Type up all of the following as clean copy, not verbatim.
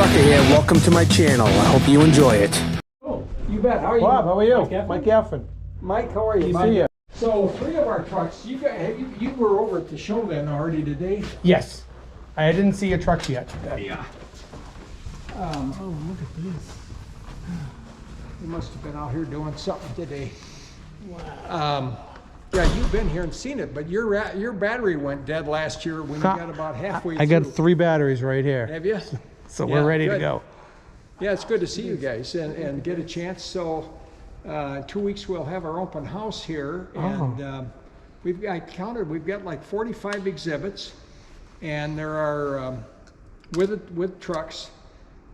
Walker here. Welcome to my channel. I hope you enjoy it. Oh, you bet. How are you? Bob, how are you? Mike Effin. Mike, how are you? Good to see you. So 3 of our trucks. You were over at the show then already today. Yes. I didn't see your trucks yet. Yeah. Oh, look at this. You must have been out here doing something today. Wow. Yeah, you've been here and seen it, but your battery went dead last year when you got about halfway through. I got 3 batteries right here. Have you? So we're ready good. to go. Yeah, it's good to see you guys and get a chance. So in 2 weeks we'll have our open house here, and we've got like 45 exhibits, and there are with trucks.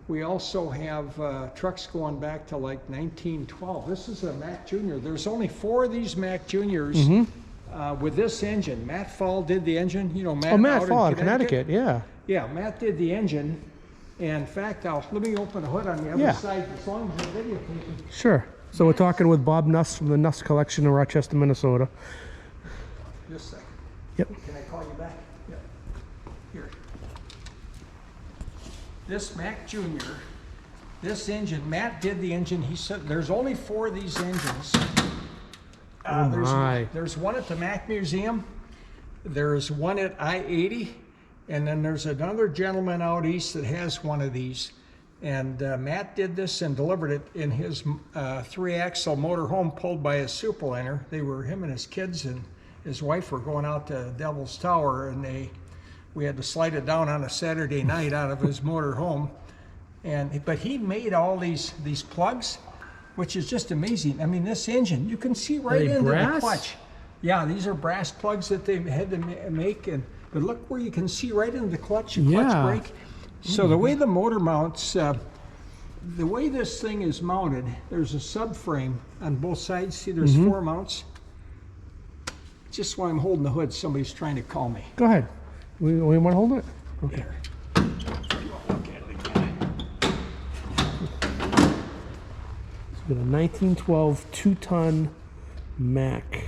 We also have trucks going back to like 1912. This is a Mack Junior. There's only 4 of these Mack Juniors with this engine. Matt Fall did the engine. You know, Matt. Oh, Matt out Fall in in Connecticut. Yeah. Yeah, Matt did the engine. And in fact, let me open the hood on the other side as long as the videotape. Sure. So we're talking with Bob Nuss from the Nuss Collection in Rochester, Minnesota. Just a second. Yep. Can I call you back? Yep. Here. This Mack Junior, this engine, Matt did the engine. He said there's only 4 of these engines. There's one at the Mack Museum. There's one at I-80. And then there's another gentleman out east that has one of these. And Matt did this and delivered it in his 3-axle motorhome pulled by a superliner. Him and his kids and his wife were going out to Devil's Tower, and we had to slide it down on a Saturday night out of his motorhome. But he made all these plugs, which is just amazing. I mean, this engine, you can see right into the clutch. Yeah, these are brass plugs that they had to make, but look where you can see right into the clutch and clutch brake. So the way the motor mounts, the way this thing is mounted, there's a subframe on both sides. See, there's 4 mounts. Just while I'm holding the hood, somebody's trying to call me. Go ahead. We want to hold it? Okay. Here. Look at it again. It's got a 1912 2-ton Mack.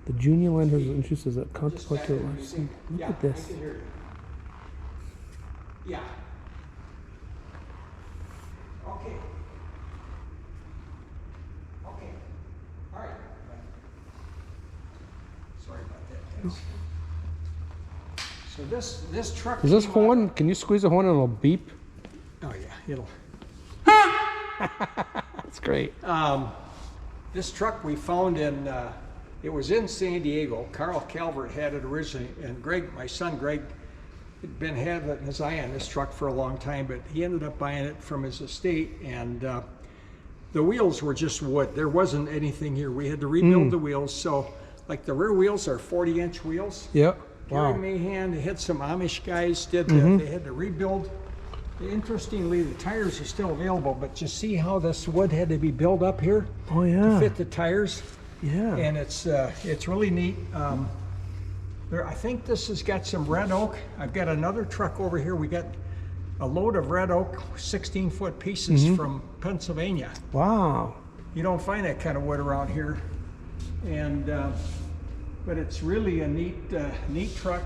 The junior lenders introduces a contemplative. Look at this. Yeah. Okay. Okay. All right. Sorry about that. So this truck. Is this horn? Can you squeeze a horn and it'll beep? Oh yeah, it'll. That's great. This truck we found in. It was in San Diego. Carl Calvert had it originally, and Greg, my son Greg, had been having his eye on this truck for a long time, but he ended up buying it from his estate, and the wheels were just wood. There wasn't anything here. We had to rebuild the wheels, so like the rear wheels are 40-inch wheels. Yep. Gary Mahan had some Amish guys did that. They had to rebuild. Interestingly, the tires are still available, but you see how this wood had to be built up here to fit the tires. Yeah. And it's really neat. I think this has got some red oak. I've got another truck over here. We got a load of red oak 16-foot pieces from Pennsylvania. Wow. You don't find that kind of wood around here. And but it's really a neat truck.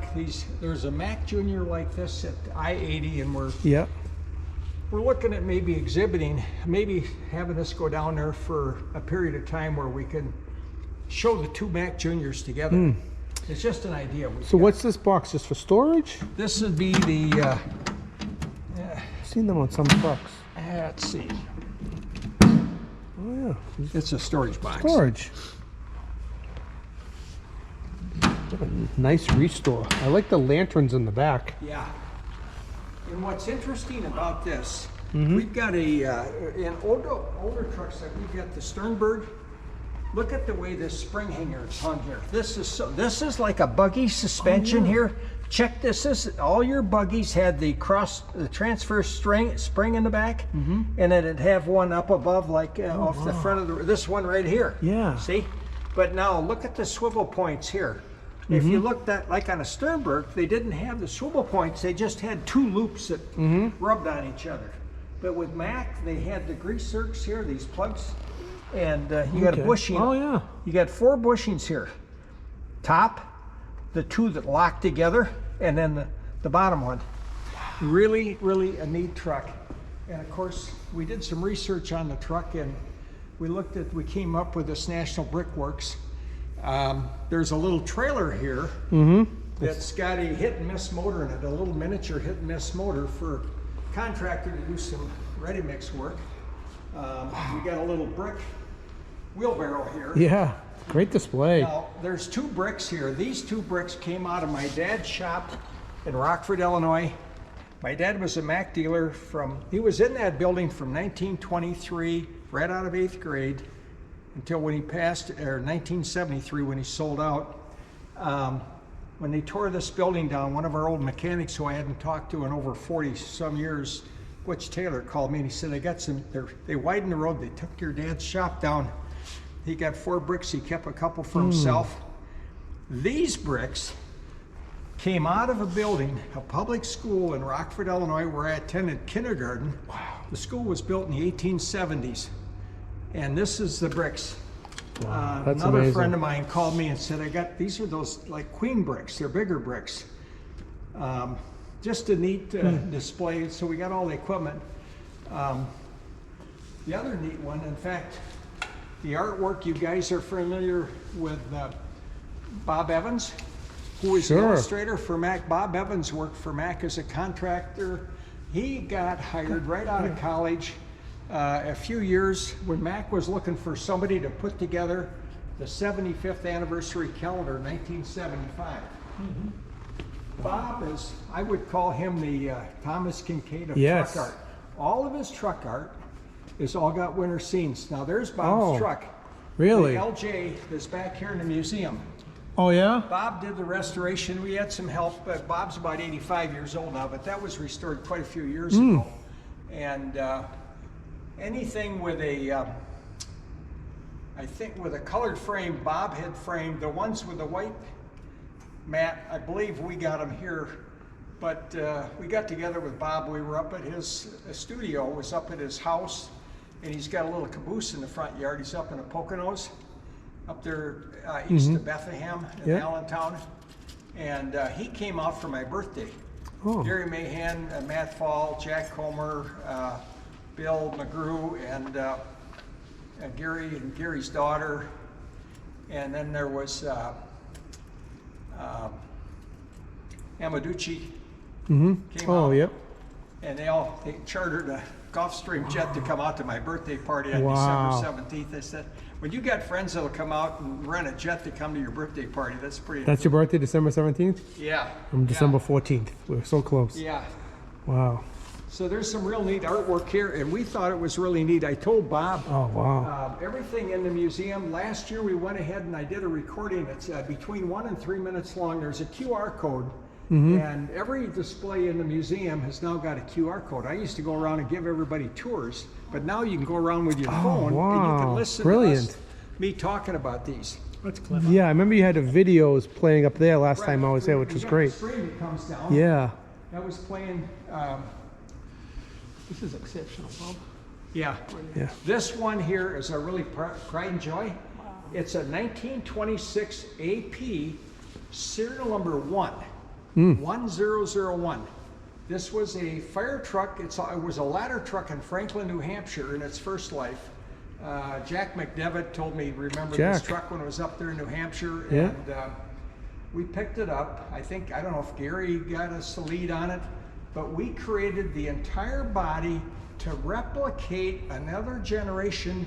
There's a Mack Junior like this at I-80, and we're looking at maybe exhibiting, maybe having this go down there for a period of time where we can show the 2 Mack Juniors together. It's just an idea. So what's this box? Just for storage? This would be the. I've seen them on some trucks. Let's see. Oh yeah. It's a storage box. Storage. Nice restore. I like the lanterns in the back. Yeah. And what's interesting about this, we've got in older trucks that we've got the Sternberg. Look at the way this spring hanger is hung here. This is like a buggy suspension here. Check this. All your buggies had the transfer spring in the back, and then it'd have one up above, like off the front of this one right here. Yeah. See? But now look at the swivel points here. If you looked at, like on a Sternberg, they didn't have the swivel points. They just had 2 loops that rubbed on each other. But with Mack, they had the grease zerks here, these plugs, and you got a bushing. Oh yeah. You got 4 bushings here. Top, the 2 that lock together, and then the bottom one. Really, really a neat truck. And of course, we did some research on the truck, and we came up with this National Brickworks. There's a little trailer here that's got a hit and miss motor in it, a little miniature hit and miss motor for a contractor to do some ready mix work. We got a little brick wheelbarrow here. Yeah, great display. Now, there's 2 bricks here. These 2 bricks came out of my dad's shop in Rockford, Illinois. My dad was a Mack dealer he was in that building from 1923, right out of 8th grade, until when he passed, or 1973 when he sold out. When they tore this building down, one of our old mechanics who I hadn't talked to in over 40 some years, Butch Taylor, called me and he said, they widened the road, they took your dad's shop down. He got 4 bricks, he kept a couple for himself. These bricks came out of a building, a public school in Rockford, Illinois, where I attended kindergarten. Wow. The school was built in the 1870s. And this is the bricks. Wow, that's another amazing. friend of mine called me and said, these are those like queen bricks, they're bigger bricks. Just a neat display, so we got all the equipment. The other neat one, in fact, the artwork, you guys are familiar with Bob Evans, who is the illustrator for Mack. Bob Evans worked for Mack as a contractor. He got hired right out of college a few years when Mack was looking for somebody to put together the 75th anniversary calendar, 1975. Bob is, I would call him the Thomas Kincaid of truck art. All of his truck art is all got winter scenes. Now there's Bob's truck. Really? The LJ is back here in the museum. Oh yeah? Bob did the restoration. We had some help, but Bob's about 85 years old now, but that was restored quite a few years ago. And anything with I think with a colored frame, Bob had framed. The ones with the white mat, I believe we got them here, but we got together with Bob. We were up at his studio, was up at his house, and he's got a little caboose in the front yard. He's up in the Poconos, up there east of Bethlehem in Allentown. And he came out for my birthday. Gary Mahan, Matt Fall, Jack Comer, Bill McGrew, and Gary and Gary's daughter. And then there was Amaducci came out. Yep. And they chartered a Gulfstream jet to come out to my birthday party on December 17th. They said, when you got friends that'll come out and rent a jet to come to your birthday party, that's pretty. That's your birthday, December 17th? Yeah. I'm December 14th. We're so close. Yeah. Wow. So there's some real neat artwork here, and we thought it was really neat. I told Bob, everything in the museum. Last year we went ahead and I did a recording. It's between 1 and 3 minutes long. There's a QR code, and every display in the museum has now got a QR code. I used to go around and give everybody tours, but now you can go around with your phone and you can listen to us, me talking about these. That's clever. Yeah, I remember you had the videos playing up there last time I was there, which was great. The screen that comes down. Yeah. That was playing. This is exceptional, Bob. Yeah. This one here is a really pride and joy. Wow. It's a 1926 AP serial number 1001. This was a fire truck. It was a ladder truck in Franklin, New Hampshire in its first life. Jack McDevitt told me, remember this truck when it was up there in New Hampshire. Yeah. And we picked it up. I don't know if Gary got us the lead on it, but we created the entire body to replicate another generation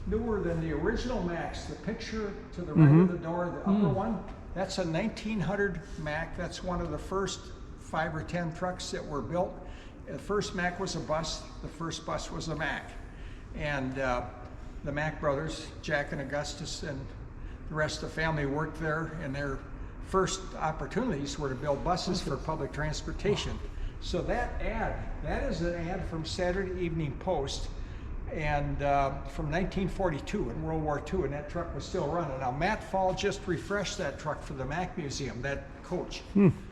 newer than the original Macks. The picture to the right of the door, the upper one, that's a 1900 Mack. That's one of the first 5 or 10 trucks that were built. The first Mack was a bus. The first bus was a Mack. And the Mack brothers, Jack and Augustus, and the rest of the family worked there, and their first opportunities were to build buses for public transportation. So that is an ad from Saturday Evening Post, and from 1942 in World War II, and that truck was still running. Now Matt Fall just refreshed that truck for the Mack Museum, that coach.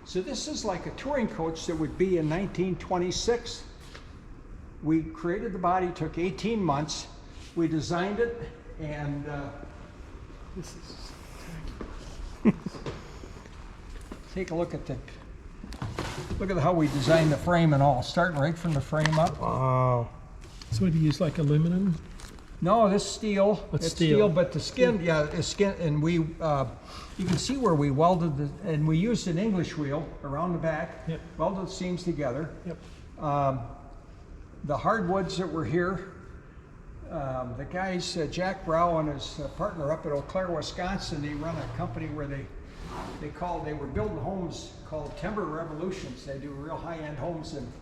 So this is like a touring coach that would be in 1926. We created the body, took 18 months. We designed it, and This is take a look at the Look at how we designed the frame and all, starting right from the frame up. Wow. So do you use like aluminum? No, this steel. It's steel, steel. but the skin, yeah, is skin, and we, you can see where we welded the, and we used an English wheel around the back, Yep. welded the seams together. Yep. The hardwoods that were here, the guys, Jack Brow and his partner up at Eau Claire, Wisconsin, they run a company where they were building homes called Timber Revolutions. They do real high-end homes, and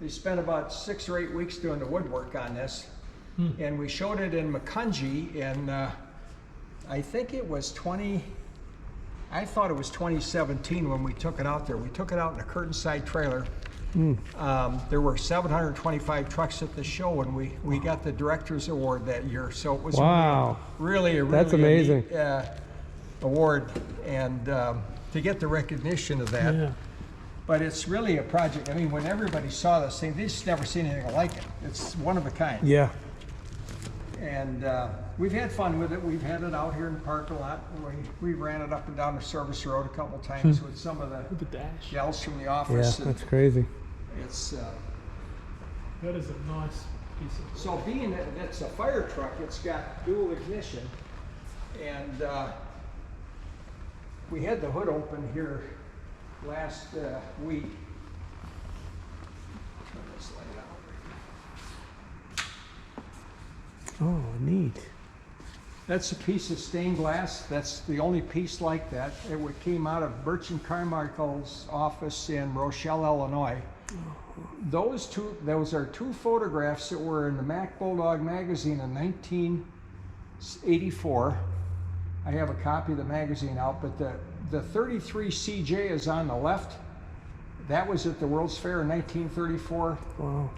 they spent about 6 or 8 weeks doing the woodwork on this. And we showed it in Macungie, and I think it was I thought it was 2017 when we took it out there. We took it out in a curtain side trailer. There were 725 trucks at the show, and we got the Director's Award that year. So it was Wow. really That's amazing. a neat, award, and to get the recognition of that. Yeah. But it's really a project. I mean, when everybody saw this thing, they just never seen anything like it. It's one of a kind. Yeah. And we've had fun with it. We've had it out here in the park a lot. We ran it up and down the service road a couple times with some of The the dash. gals from the Yeah, office. and that's crazy. it's That is a nice piece of. so being that it's a fire truck, it's got dual ignition, and we had the hood open here last week. Turn this light on. Oh, neat. That's a piece of stained glass. That's the only piece like that. It came out of Birch and Carmichael's office in Rochelle, Illinois. Those are 2 photographs that were in the Mack Bulldog magazine in 1984. I have a copy of the magazine out, but the 33 CJ is on the left. That was at the World's Fair in 1934. Wow.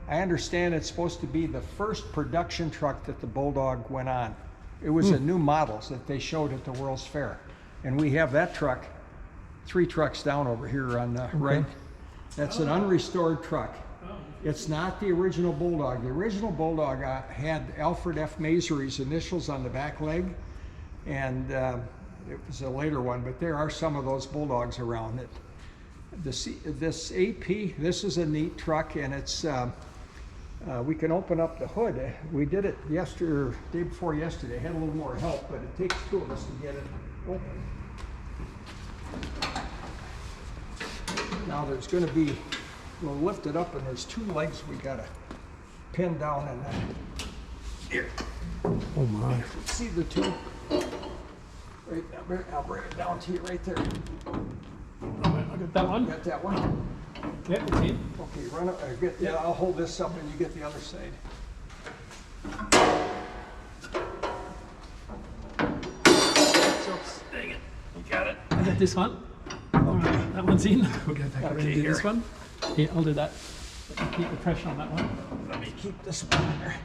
I understand it's supposed to be the first production truck that the Bulldog went on. It was a new model that they showed at the World's Fair. And we have that truck, 3 trucks down over here on the right. That's an unrestored truck. It's not the original Bulldog. The original Bulldog had Alfred F. Masery's initials on the back leg, and it was a later one, but there are some of those Bulldogs around it. This AP, this is a neat truck, and it's we can open up the hood. We did it yesterday, day before yesterday. Had a little more help, but it takes 2 of us to get it open. Now there's going to be, we'll lift it up, and there's 2 legs we got to pin down, and here. Oh my. See the 2? Right, I'll bring it down to you right there. I'll get that one. Got that one? Yeah, it's in. Okay, run up. Yeah, I'll hold this up, and you get the other side. So, dang it, you got it. I got this one. Alright, that one's in. We'll get back around Okay, and do this here. one. Yeah, I'll do that. Keep the pressure on that one. Let me keep this one in there.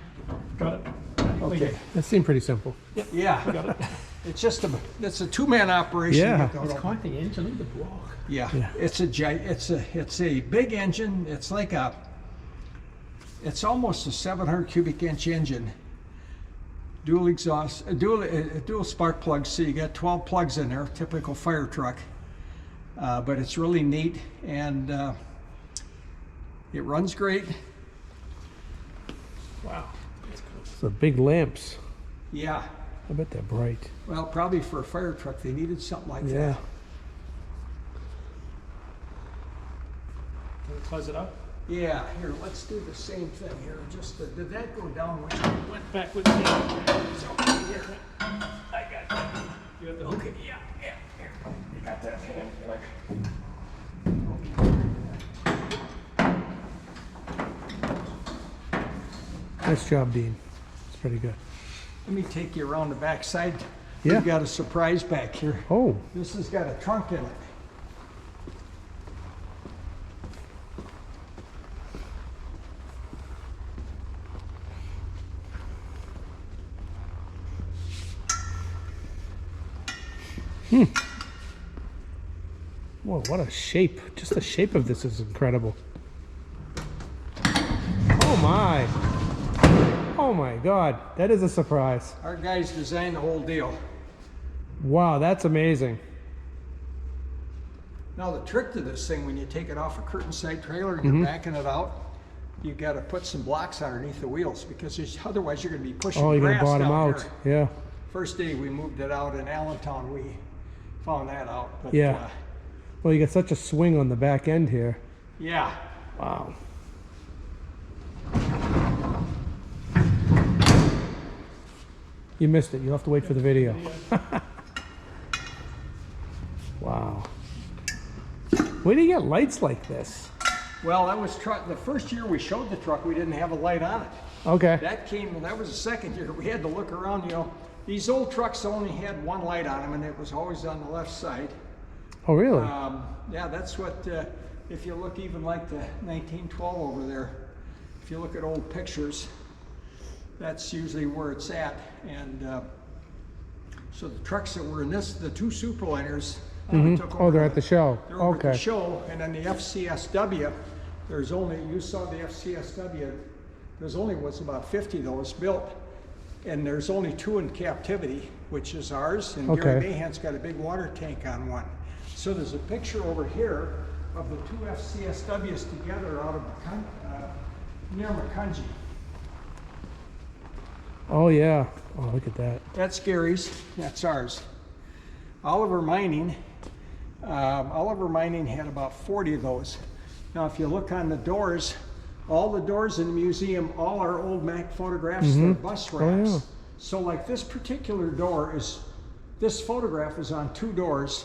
Got it. Okay. That seemed pretty simple. Yeah. Got it. It's just it's a 2-man operation. Yeah. to get It's that quite the engine. Look at the block. Yeah, Yeah. it's a big engine. It's like it's almost a 700 cubic inch engine. Dual exhaust, dual spark plugs. So you got 12 plugs in there, typical fire truck. But it's really neat, and it runs great. Wow. So big lamps. Yeah. I bet they're bright. Well, probably for a fire truck, they needed something like Yeah. that. Can we close it up? Yeah. Here, let's do the same thing here. Just did that go down? Which way it went? Backwards. It's over here. I got that. You got the Okay. Yeah. Here. You got that. Nice job, Dean. It's pretty good. Let me take you around the back side. Yeah. We've got a surprise back here. Oh, This has got a trunk in it. whoa, what a shape. Just the shape of this is incredible. Oh my. Oh my God, that is a surprise. Our guys designed the whole deal. Wow, that's amazing. Now the trick to this thing, when you take it off a curtain side trailer and you're backing it out, you got to put some blocks underneath the wheels because otherwise you're going to be pushing Oh, you're grass gonna bottom down out. there. Yeah. First day we moved it out in Allentown, we found that out. But, Yeah. Well, you got such a swing on the back end here. Yeah. Wow. You missed it. You'll have to wait for the video. Wow. Where do you get lights like this? Well, that was the first year we showed the truck, we didn't have a light on it. Okay. That was the second year. We had to look around, you know. These old trucks only had one light on them, and it was always on the left side. Oh, really? Yeah, that's what, if you look even like the 1912 over there, if you look at old pictures, that's usually where it's at. And so the trucks that were in this, the two Superliners, we took over. Oh, they're at the show. They're over at the Okay. show, and then the FCSW, there's only, you saw the FCSW, there's only was about 50 of those built, and there's only 2 in captivity, which is ours, and Gary Okay. Mahan's got a big water tank on one. So there's a picture over here of the 2 FCSWs together out of near Macungie. Oh, yeah. Oh, look at that. That's Gary's, that's ours. Oliver Mining had about 40 of those. Now, if you look on the doors, all the doors in the museum, all are old Mack photographs, they're bus wraps. yeah. So like this particular door this photograph is on 2 doors,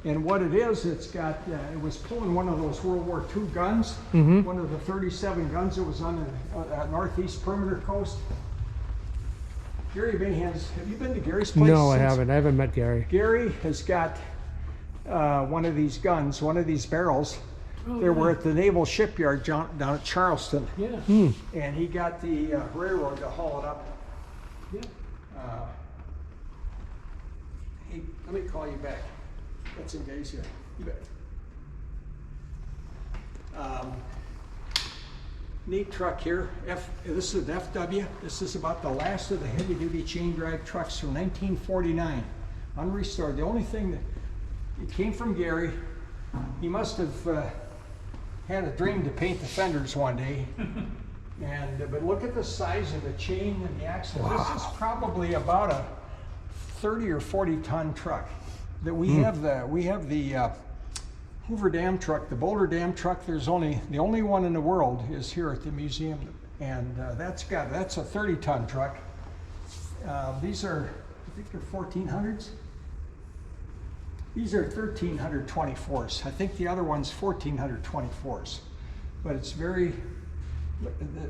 and what it is, it's got, it was pulling one of those World War II guns, one of the 37 guns that was on the northeast perimeter coast. Gary Mahan's, have you been to Gary's place? No, I haven't. I haven't met Gary. Gary has got one of these guns, one of these barrels. They were at the Naval Shipyard down at Charleston. Yeah. And he got the railroad to haul it up. Yeah. Hey, let me call you back. Got some guys here. You bet. Neat truck here. This is an FW. This is about the last of the heavy-duty chain drive trucks from 1949. Unrestored. The only thing that it came from Gary. He must have had a dream to paint the fenders one day. But look at the size of the chain and the axle. Wow. This is probably about a 30 or 40 ton truck. That we have the Hoover Dam truck, the Boulder Dam truck. There's the only one in the world is here at the museum, and that's a 30 ton truck. These are, I think they're 1400s. These are 1324s. I think the other one's 1424s. But it's very,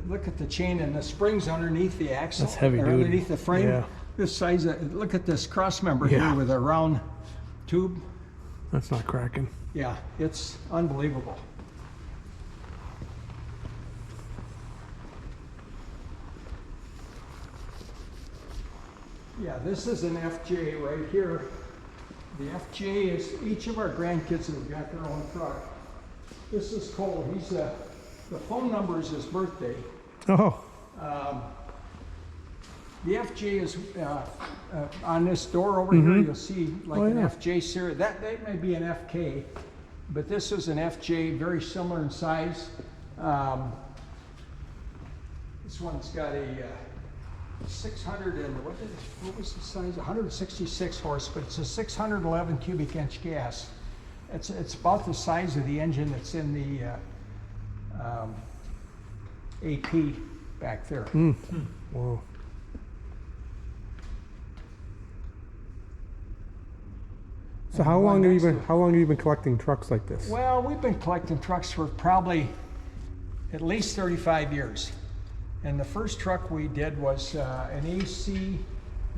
look at the chain and the springs underneath the axle. That's heavy duty. Underneath the frame. Yeah. This size, look at this cross member here with a round tube. That's not cracking. Yeah, it's unbelievable. Yeah, this is an FJ right here. The FJ is, each of our grandkids have got their own truck. This is Cole. The phone number is his birthday. Oh. The FJ is on this door over here. You'll see like an FJ series. That may be an FK, but this is an FJ, very similar in size. This one's got a 600 and what was the size? 166 horse, but it's a 611 cubic inch gas. It's about the size of the engine that's in the AP back there. Whoa. So how long have you been collecting trucks like this? Well, we've been collecting trucks for probably at least 35 years. And the first truck we did was an AC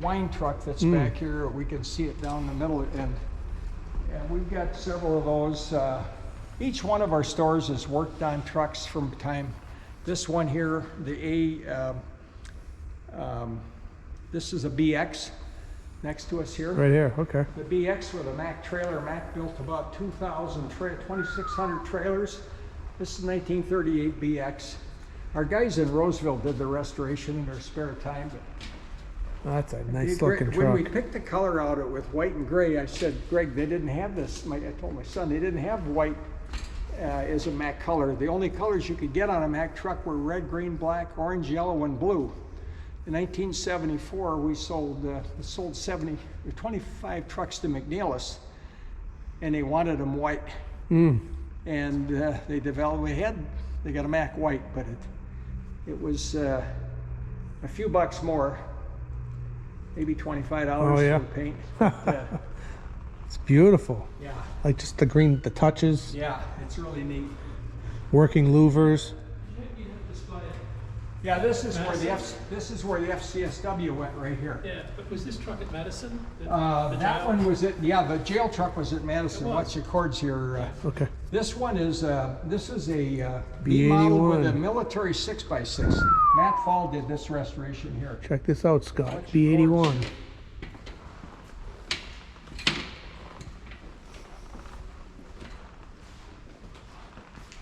wine truck that's back here. We can see it down the middle, and we've got several of those. Each one of our stores has worked on trucks from time. This one here, this is a BX next to us here. Right here, okay. The BX with a Mack trailer. Mack built about 2,600 trailers. This is 1938 BX. Our guys in Roseville did the restoration in their spare time, That's a It'd be nice great. looking When we truck. picked the color out with white and gray, I said, Greg, they didn't have this. I told my son, they didn't have white as a Mack color. The only colors you could get on a Mack truck were red, green, black, orange, yellow, and blue. In 1974, we sold 25 trucks to McNeilis, and they wanted them white. And they got a Mack white, but it was a few bucks more, maybe $25 Oh, yeah. for the paint. But, It's beautiful. yeah, Like just the green, the touches, yeah, it's really neat. working louvers. Yeah, this is where the FCSW went right here. Yeah, but was this truck at Madison? The That jail? one was the jail truck was at Madison. It was. Watch your cords here. Okay. This one is a B B81. model with a military 6x6. Matt Fall did this restoration here. Check this out, Scott. B81.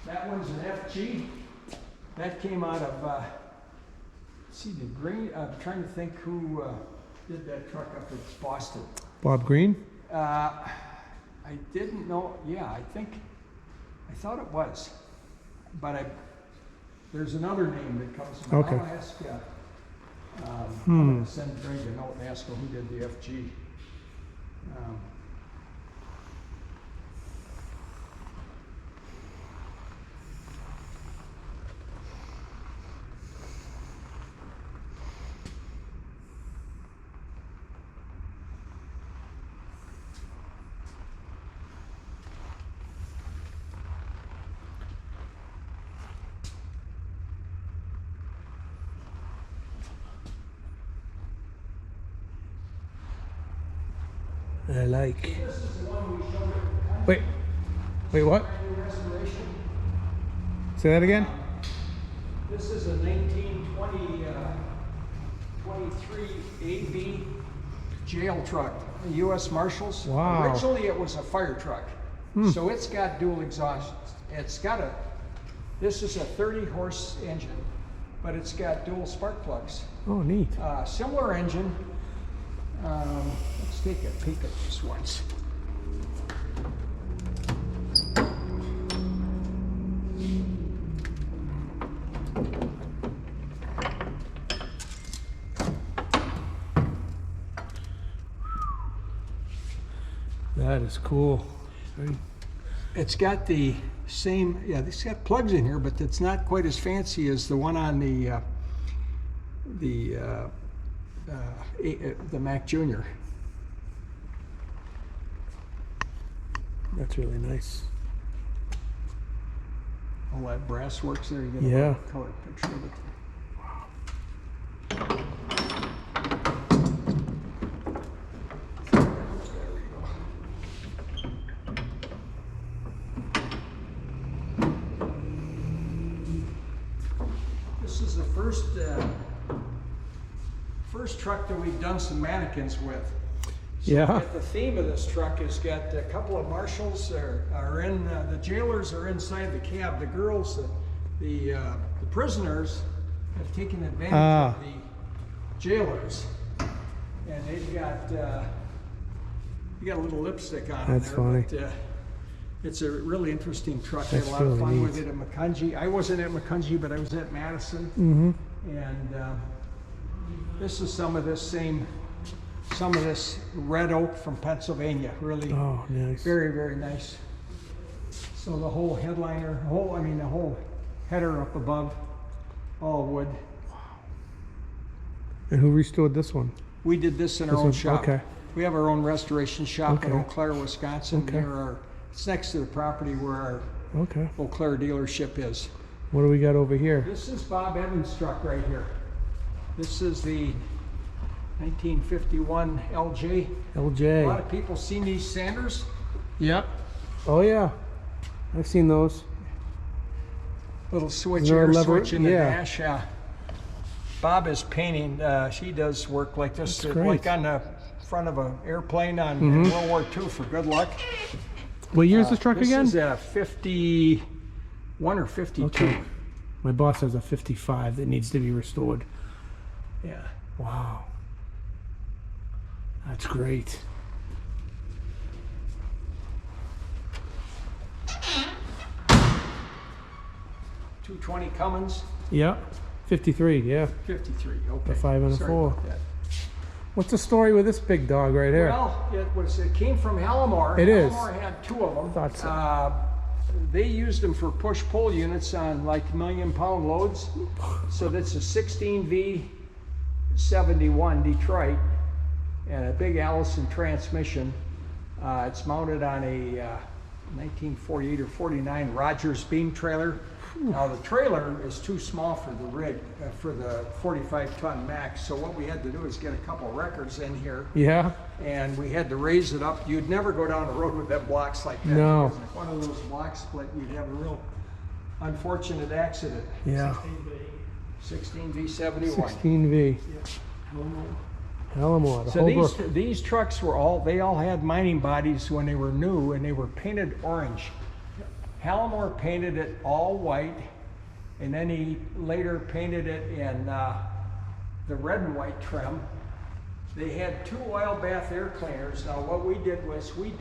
That one's an FG. That came out of, the green, I'm trying to think who did that truck up at Boston. Bob Green? I didn't know, yeah, I thought it was. But there's another name that comes to mind. Okay. I'll ask, I'm gonna send Greg a note and ask him who did the FG. I like. This is the one we showed at the Wait, what? restoration. Say that again? This is a 1923 AB jail truck, a U.S. Marshals. Wow. Originally, it was a fire truck, so it's got dual exhaust. This is a 30-horse engine, but it's got dual spark plugs. Oh, neat. Similar engine. Let's take a peek at this once. That is cool. It's got the same, yeah, it's got plugs in here, but it's not quite as fancy as the one on the Mack Junior. That's really nice. All that brass works there. You get Yeah. a color picture of it. There we go. This is the first truck that we've done some mannequins with. So Yeah. The theme of this truck has got a couple of marshals are in, the jailers are inside the cab. The girls, the prisoners have taken advantage of the jailers, and they've got you got a little lipstick on That's there. funny. But, it's a really interesting truck. I had That's a lot of really fun neat. with it at McCungy. I wasn't at McCungy, but I was at Madison. Mm-hmm. And this is some of this red oak from Pennsylvania. Really Oh, nice. very, very nice. So the whole headliner, the whole header up above, all wood. And who restored this one? We did this in our This own one- shop. okay. We have our own restoration shop in Okay. Eau Claire, Wisconsin. Okay. It's next to the property where our Okay. Eau Claire dealership is. What do we got over here? This is Bob Evans' truck right here. This is the 1951 LJ. A lot LJ. of people seen these Sanders. Yep. Oh, yeah. I've seen those. Little switch, Is there a air lever? switch in the Yeah. dash. Yeah. Bob is painting. She does work like this, That's great. like on the front of an airplane on Mm-hmm. World War II for good luck. What year is this truck This again? is a 51 or 52. Okay. My boss has a 55 that needs to be restored. Yeah. Wow. That's great. 220 Cummins, Yeah. 53, yeah. 53, okay. A 5 and a Sorry 4. about that. What's the story with this big dog right here? Well, it came from Halamar. It is. Halamar had 2 of them. Thought so. They used them for push-pull units on like 1,000,000-pound loads. So that's a 16V71 Detroit and a big Allison transmission. It's mounted on a 1948 or 49 Rogers beam trailer. Now the trailer is too small for the rig, for the 45-ton Mack. So what we had to do is get a couple records in here, Yeah. and we had to raise it up. You'd never go down the road with them blocks like that. No. Because if one of those blocks split, you'd have a real unfortunate accident. Yeah. 16V71. 16V. Halamar. The So whole these trucks were they all had mining bodies when they were new, and they were painted orange. Halamar painted it all white, and then he later painted it in the red and white trim. They had 2 oil bath air cleaners. Now what we did was we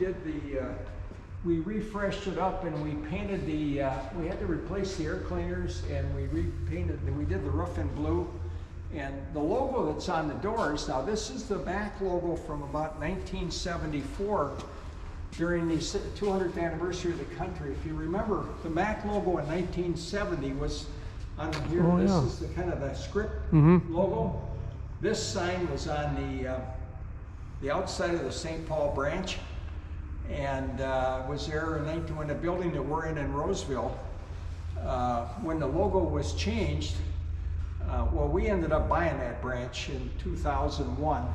refreshed it up, and we painted we had to replace the air cleaners, and we did the roof in blue. And the logo that's on the doors, now this is the Mack logo from about 1974 during the 200th anniversary of the country. If you remember, the Mack logo in 1970 was on here. Oh, this yeah. is the kind of the script Mhm. logo. This sign was on the outside of the St. Paul branch, and was there when the building that we're in Roseville, when the logo was changed. Well, we ended up buying that branch in 2001,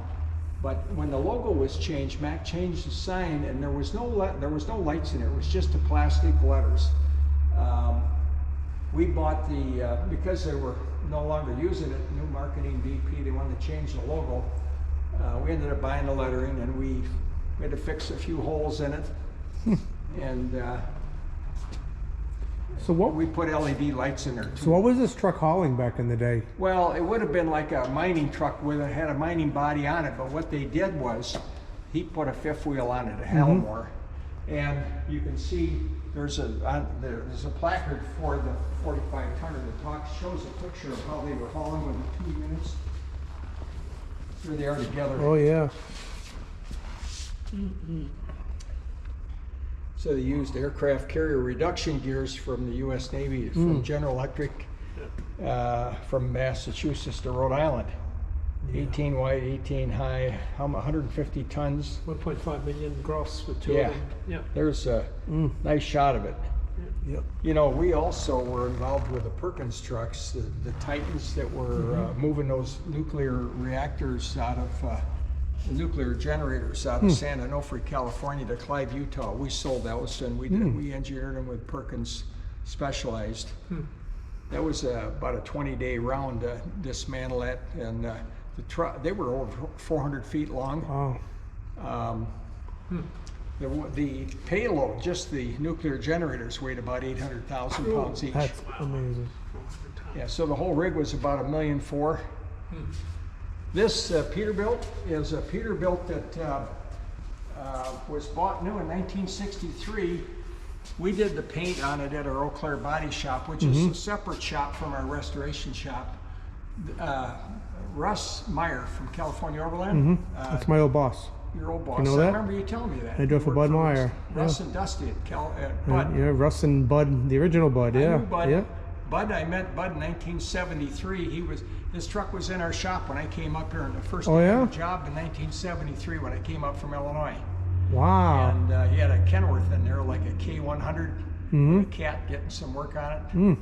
but when the logo was changed, Mack changed the sign, and there was no lights in it. It was just the plastic letters. We bought because they were no longer using it, new marketing VP, they wanted to change the logo. We ended up buying the lettering, and we had to fix a few holes in it, and So what? we put LED lights in there too. So what was this truck hauling back in the day? Well, it would have been like a mining truck with it had a mining body on it, but what they did was he put a 5th wheel on it, a Halamar, and you can see there's a placard for the 45-tonner that shows a picture of how they were hauling with the 2 units. Here they are together. Oh yeah. So they used aircraft carrier reduction gears from the U.S. Navy, from General Electric, from Massachusetts to Rhode Island. 18 wide, 18 high, 150 tons. 1.5 million gross with 2 Yeah. of them. Yeah. There's a nice shot of it. Yep. You know, we also were involved with the Perkins trucks, the Titans that were moving those nuclear reactors out of the nuclear generators out of San Onofre, California to Clive, Utah. We sold those, and we engineered them with Perkins Specialized. That was about a 20-day round to dismantle that, and they were over 400 feet long. Wow. The payload, just the nuclear generators, weighed about 800,000 pounds each. That's amazing. Yeah, so the whole rig was about $1.4 million. This Peterbilt is a Peterbilt that was bought new in 1963. We did the paint on it at our Eau Claire body shop, which is a separate shop from our restoration shop. Russ Meyer from California Overland. That's my old boss. Your old boss. You know I that? remember you telling me that. I drove You for worked Bud Meyer. Russ and Dusty at Bud. Yeah, Russ and Bud, the original Bud. I Yeah. knew Bud. Yeah. Bud, I met Bud in 1973. This truck was in our shop when I came up here, and the first Oh, day yeah? of the job in 1973 when I came up from Illinois. Wow. And he had a Kenworth in there, like a K100, with a cat getting some work on it.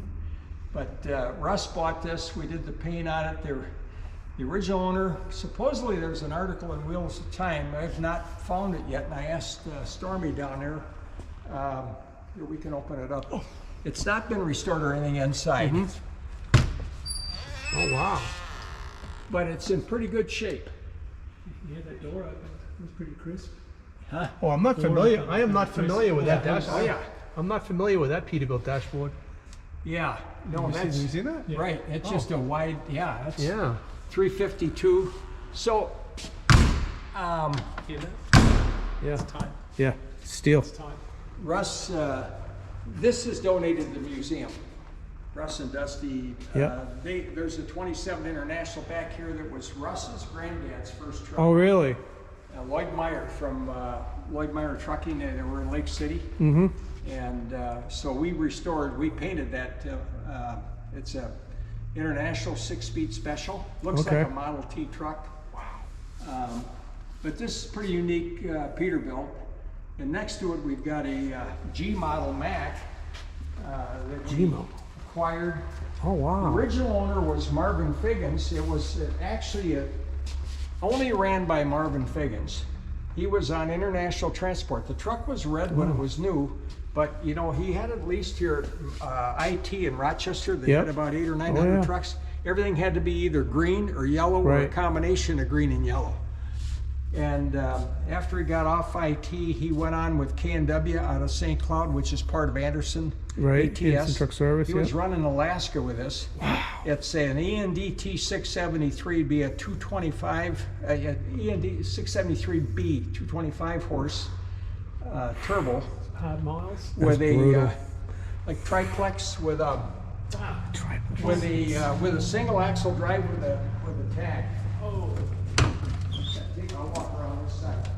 But Russ bought this. We did the paint on it. The original owner, supposedly there's an article in Wheels of Time. I've not found it yet, and I asked Stormy down there. Here, we can open it up. It's not been restored or anything inside, Oh wow. but it's in pretty good shape. Yeah, that door opened. It was pretty crisp. Oh, I'm not familiar. I am not familiar with that Oh dashboard. yeah, I'm not familiar with that Peterbilt dashboard. yeah. No, Have that's you seen that? right. It's just a wide. Yeah, that's Yeah. 352. So Hear that? Yeah. It's time. Yeah. Steel. It's time. Russ, this is donated to the museum. Russ and Dusty, Yeah. There's a 27 International back here that was Russ's granddad's first truck. Oh, really? Lloyd Meyer from Lloyd Meyer Trucking, they were in Lake City. Mm-hmm. And so we painted that. It's a International 6-speed special. Looks Okay. like a Model T truck. Wow. But this is pretty unique Peterbilt. And next to it, we've got a G model Mack that G we model. acquired. Oh, The wow. original owner was Marvin Figgins. It was actually only ran by Marvin Figgins. He was on international transport. The truck was red when it was new, but you know, he had at least here IT in Rochester. They Yep. had about 800 or 900 yeah. trucks. Everything had to be either green or yellow or a Right. combination of green and yellow. And after he got off IT, he went on with K&W out of St. Cloud, which is part of Anderson Right, ATS. Anderson Truck Service, He was yeah. running Alaska with us. Wow. It's an ENDT 673, be a 225, END 673B, 225 horse turbo Hard miles. with brutal. a like triplex with a Tripod. with a single axle drive with a tag. Oh. I'll walk around this side.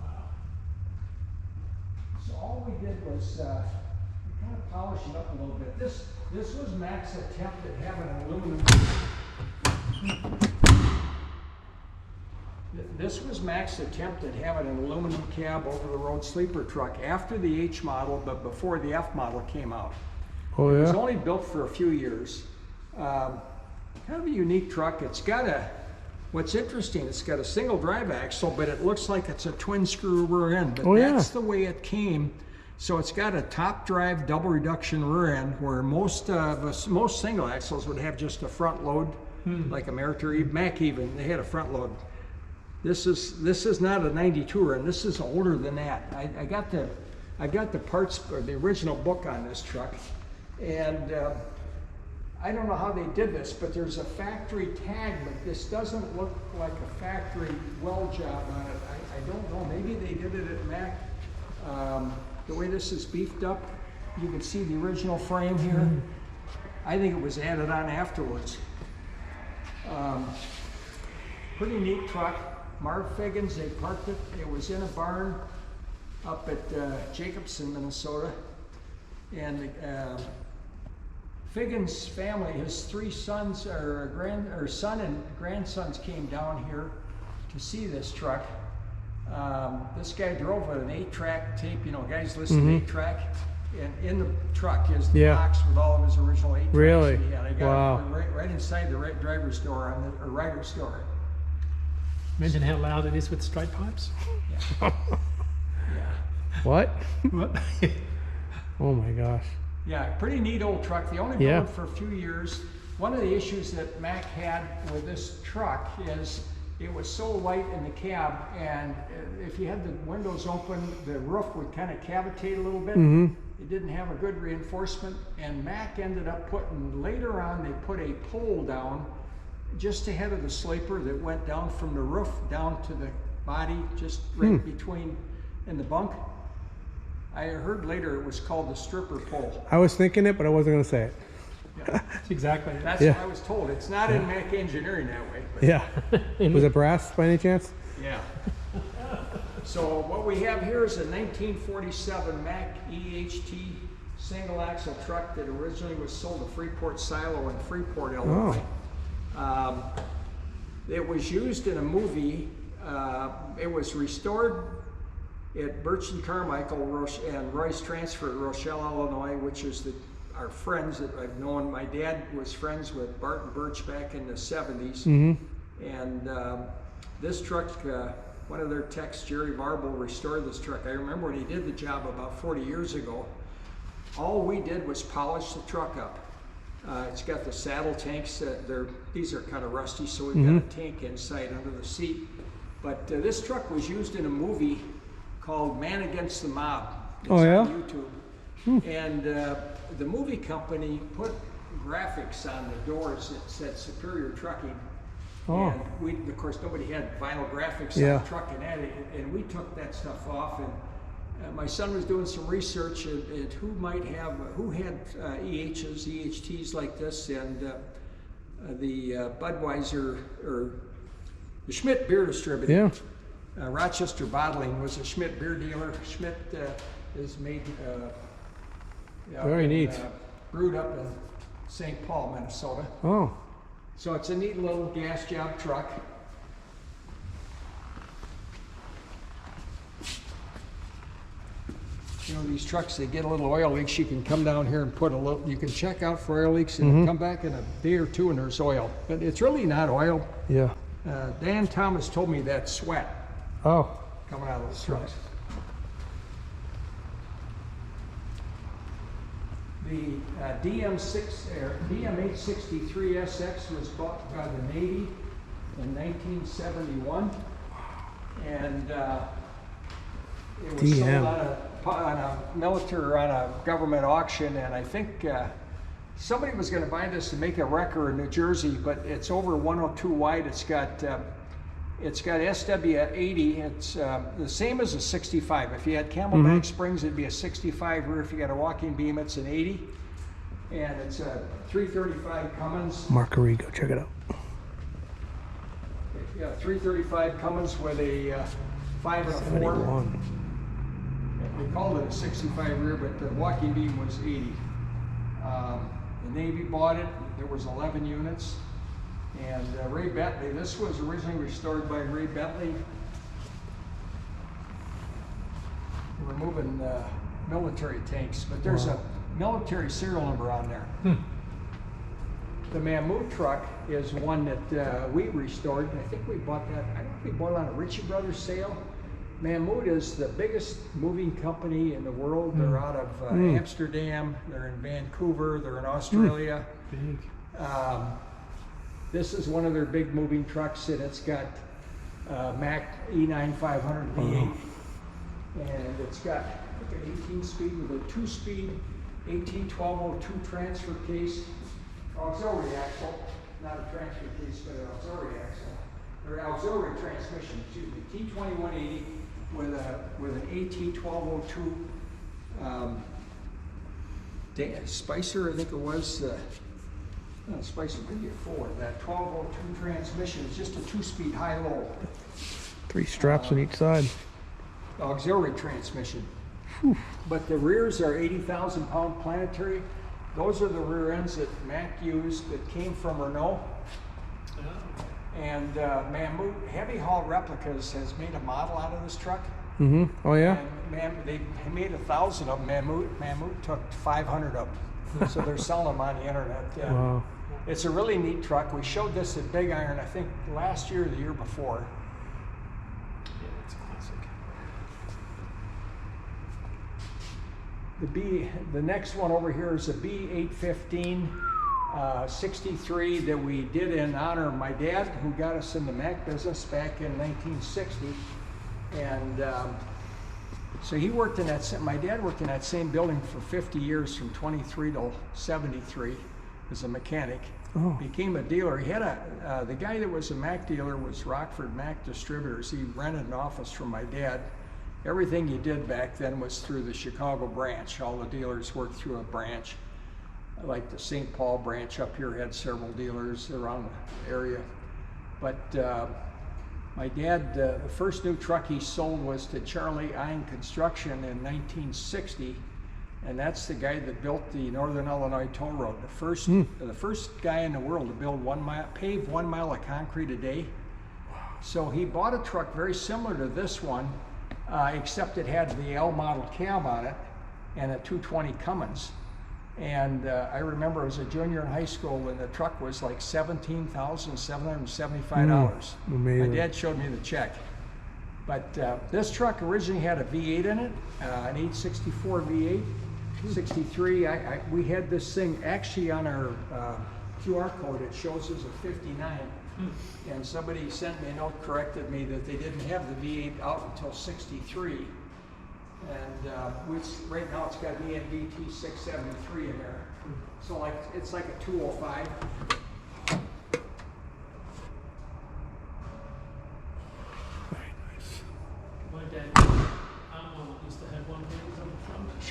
Wow. So all we did was we kind of polish it up a little bit. This was Mack's attempt at having an aluminum. This was Mack's attempt at having an aluminum cab over-the-road sleeper truck after the H model, but before the F model came out. Oh, It was yeah? only built for a few years. Kind of a unique truck. It's got what's interesting, it's got a single drive axle, but it looks like it's a twin screw rear end. But Oh, yeah. that's the way it came. So it's got a top drive double reduction rear end, where most single axles would have just a front load, like a Meritor, Mack even, they had a front load. This is not a 92 rear end, this is older than that. I got the parts, or the original book on this truck, and I don't know how they did this, but there's a factory tag, but this doesn't look like a factory weld job on it. I don't know, maybe they did it at Mack. The way this is beefed up, you can see the original frame here. I think it was added on afterwards. Pretty neat truck. Marv Figgins, they parked it. It was in a barn up at Jacobson, Minnesota. And Figgins' family, his three sons, son and grandsons came down here to see this truck. This guy drove with an 8-track tape, you know, guys listen to 8-track. And in the truck is the box with all of his original 8 tracks. Really? Yeah, they got Wow. it right inside the driver's door or rider's door. Imagine how loud it is with straight pipes. Yeah. What? What? Oh, my gosh. Yeah, pretty neat old truck. They only built it for a few years. One of the issues that Mack had with this truck is it was so light in the cab, and if you had the windows open, the roof would kind of cavitate a little bit. It didn't have a good reinforcement, and Mack ended up later on, they put a pole down just ahead of the sleeper that went down from the roof down to the body, just right between in the bunk. I heard later it was called the stripper pole. I was thinking it, but I wasn't going to say it. That's exactly. That's Yeah. what I was told. It's not in Mack engineering that way. But Yeah. Was it brass by any chance? yeah. So what we have here is a 1947 Mack EHT single axle truck that originally was sold to Freeport Silo in Freeport, Illinois. It was used in a movie. It was restored at Birch and Carmichael and Royce Transfer at Rochelle, Illinois, which is our friends that I've known. My dad was friends with Bart and Birch back in the 70s. And this truck, one of their techs, Jerry Marble, restored this truck. I remember when he did the job about 40 years ago, all we did was polish the truck up. It's got the saddle tanks. These are kind of rusty, so we've got a tank inside under the seat. But this truck was used in a movie called Man Against the Mob. It's on YouTube. And the movie company put graphics on the doors that said Superior Trucking. Oh. And we, of course, nobody had vinyl graphics Yeah. on the truck and that, and we took that stuff off. And my son was doing some research at who had EHTs like this, and the Budweiser or the Schmidt beer distributor. Yeah. Rochester Bottling was a Schmidt beer dealer. Schmidt is made Very neat. brewed up in St. Paul, Minnesota. Oh. So it's a neat little gas job truck. You know, these trucks, they get a little oil leaks. You can come down here and put a little, you can check out for oil leaks and come back in a day or two and there's oil. But it's really not oil. Yeah. Dan Thomas told me that's sweat Oh. coming out of those trucks. The DM863SX was bought by the Navy in 1971, and it was sold on a military, on a government auction, and I think somebody was going to buy this to make a wrecker in New Jersey, but it's over 102 wide. It's got SW80. It's the same as a 65. If you had Camelback springs, it'd be a 65 rear. If you got a walking beam, it's an 80. And it's a 335 Cummins. Marquerie, go check it out. Yeah, 335 Cummins with a 5 and a 4. 71. They called it a 65 rear, but the walking beam was 80. The Navy bought it. There was 11 units. And Ray Bentley, this was originally restored by Ray Bentley. They were moving military tanks, but there's a military serial number on there. The Mammoet truck is one that we restored. I think we bought that, I don't know if we bought it on a Ritchie Brothers sale. Mammoet is the biggest moving company in the world. They're out of Amsterdam, they're in Vancouver, they're in Australia. Big. This is one of their big moving trucks, and it's got Mack E9500 V8. And it's got, I think, an 18-speed with a 2-speed 18-1202 transfer case, auxiliary axle, not a transfer case, but an auxiliary axle, or auxiliary transmission, excuse me, T2180 with an AT1202 Spicer, I think it was. Spicer maybe a 4. That 1202 transmission is just a 2-speed high-low. 3 straps on each side. Auxiliary transmission. But the rears are 80,000 pound planetary. Those are the rear ends that Mack used that came from Renault. And Mammoet Heavy Haul Replicas has made a model out of this truck. Oh yeah? And they made 1,000 of them. Mammoet took 500 of them. So they're selling them on the internet. Wow. It's a really neat truck. We showed this at Big Iron, I think, last year or the year before. Yeah, it's a classic. The next one over here is a B815 63 that we did in honor of my dad, who got us in the Mack business back in 1960. And so he worked in that, my dad worked in that same building for 50 years, from 23 to 73 as a mechanic. Oh. Became a dealer. He had the guy that was a Mack dealer was Rockford Mack Distributors. He rented an office from my dad. Everything you did back then was through the Chicago branch. All the dealers worked through a branch. Like the St. Paul branch up here had several dealers around the area. But my dad, the first new truck he sold was to Charlie Ine Construction in 1960, and that's the guy that built the Northern Illinois Toll Road. The first guy in the world to build pave 1 mile of concrete a day. So he bought a truck very similar to this one, except it had the L model cab on it and a 220 Cummins. And I remember as a junior in high school when the truck was like $17,775. Amazing. My dad showed me the check. But this truck originally had a V8 in it, an 864 V8, 63. We had this thing actually on our QR code. It shows us a 59. And somebody sent me a note, corrected me that they didn't have the V8 out until 63. And right now it's got EMDT 673 in there. So it's like a 205.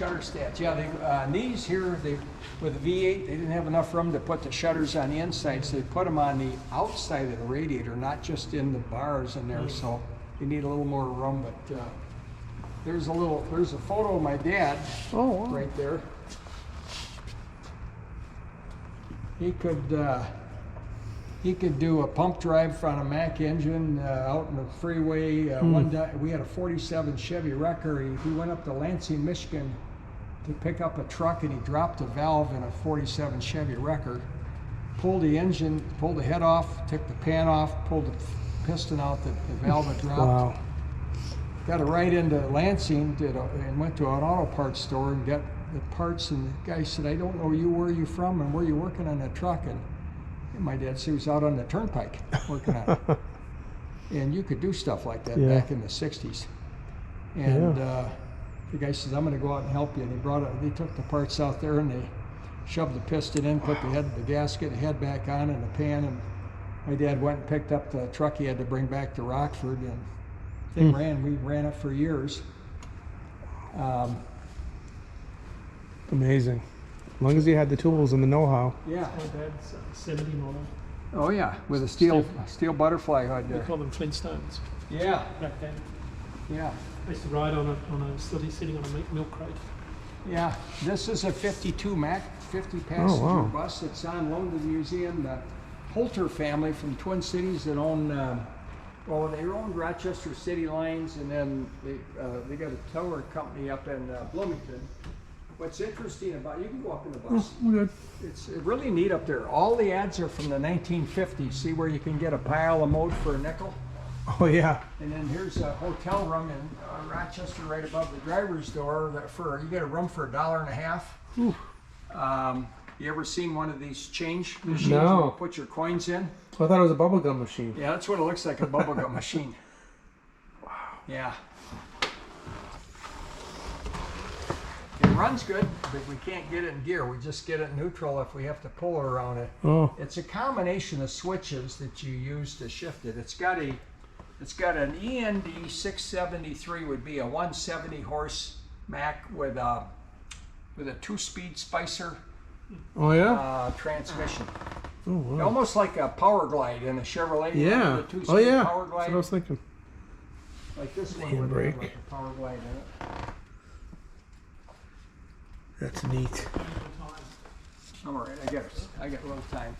shutter stats. Yeah, these here, with the V8, they didn't have enough room to put the shutters on the inside, so they put them on the outside of the radiator, not just in the bars in there. So you need a little more room. But there's a photo of my dad. Oh, wow. Right there. He could do a pump drive on a Mack engine out in the freeway. One day we had a 47 Chevy wrecker. He went up to Lansing, Michigan to pick up a truck, and he dropped a valve in a 47 Chevy wrecker. Pulled the engine, pulled the head off, took the pan off, pulled the piston out, the valve had dropped. Wow. Got a ride into Lansing and went to an auto parts store and got the parts, and the guy said, "I don't know you, where are you from and where you working on that truck?" And my dad said he was out on the turnpike working on it. And you could do stuff like that back in the 60s. And the guy says, "I'm going to go out and help you." And they took the parts out there and they shoved the piston in, put the gasket, the head back on, and the pan. And my dad went and picked up the truck he had to bring back to Rockford, and thing ran. We ran it for years. Amazing. As long as you had the tools and the know-how. Yeah. My dad's 70 model. Oh yeah, with a steel butterfly hood We there. call them Flintstones Yeah. back then. Yeah. I used to ride on a sitting on a milk crate. Yeah. This is a 52 Mack 50 passenger wow. bus. It's on loan to the museum. The Holter family from Twin Cities that own, they owned Rochester City Lines, and then they got a tower company up in Bloomington. What's interesting about, you can go up in the bus. Oh, good. It's really neat up there. All the ads are from the 1950s. See where you can get a pile of mold for a nickel? Oh, yeah. And then here's a hotel room in Rochester right above the driver's door. You get a room for $1.50. You ever seen one of these change machines where No. you put your coins in? I thought it was a bubblegum machine. Yeah, that's what it looks like, a bubblegum machine. Wow. Yeah. It runs good, but we can't get it in gear. We just get it in neutral if we have to pull it around it. Oh. It's a combination of switches that you use to shift it. It's got an END 673, would be a 170 horse Mack with a 2-speed Spicer Oh, yeah? transmission. Oh, wow. Almost like a Power Glide in a Chevrolet. Yeah. The 2-speed Oh, yeah. Power That's what I Glide. was thinking. Like this one would Handbrake. have like a Power Glide in it. That's neat. I'm all right. I got a little time.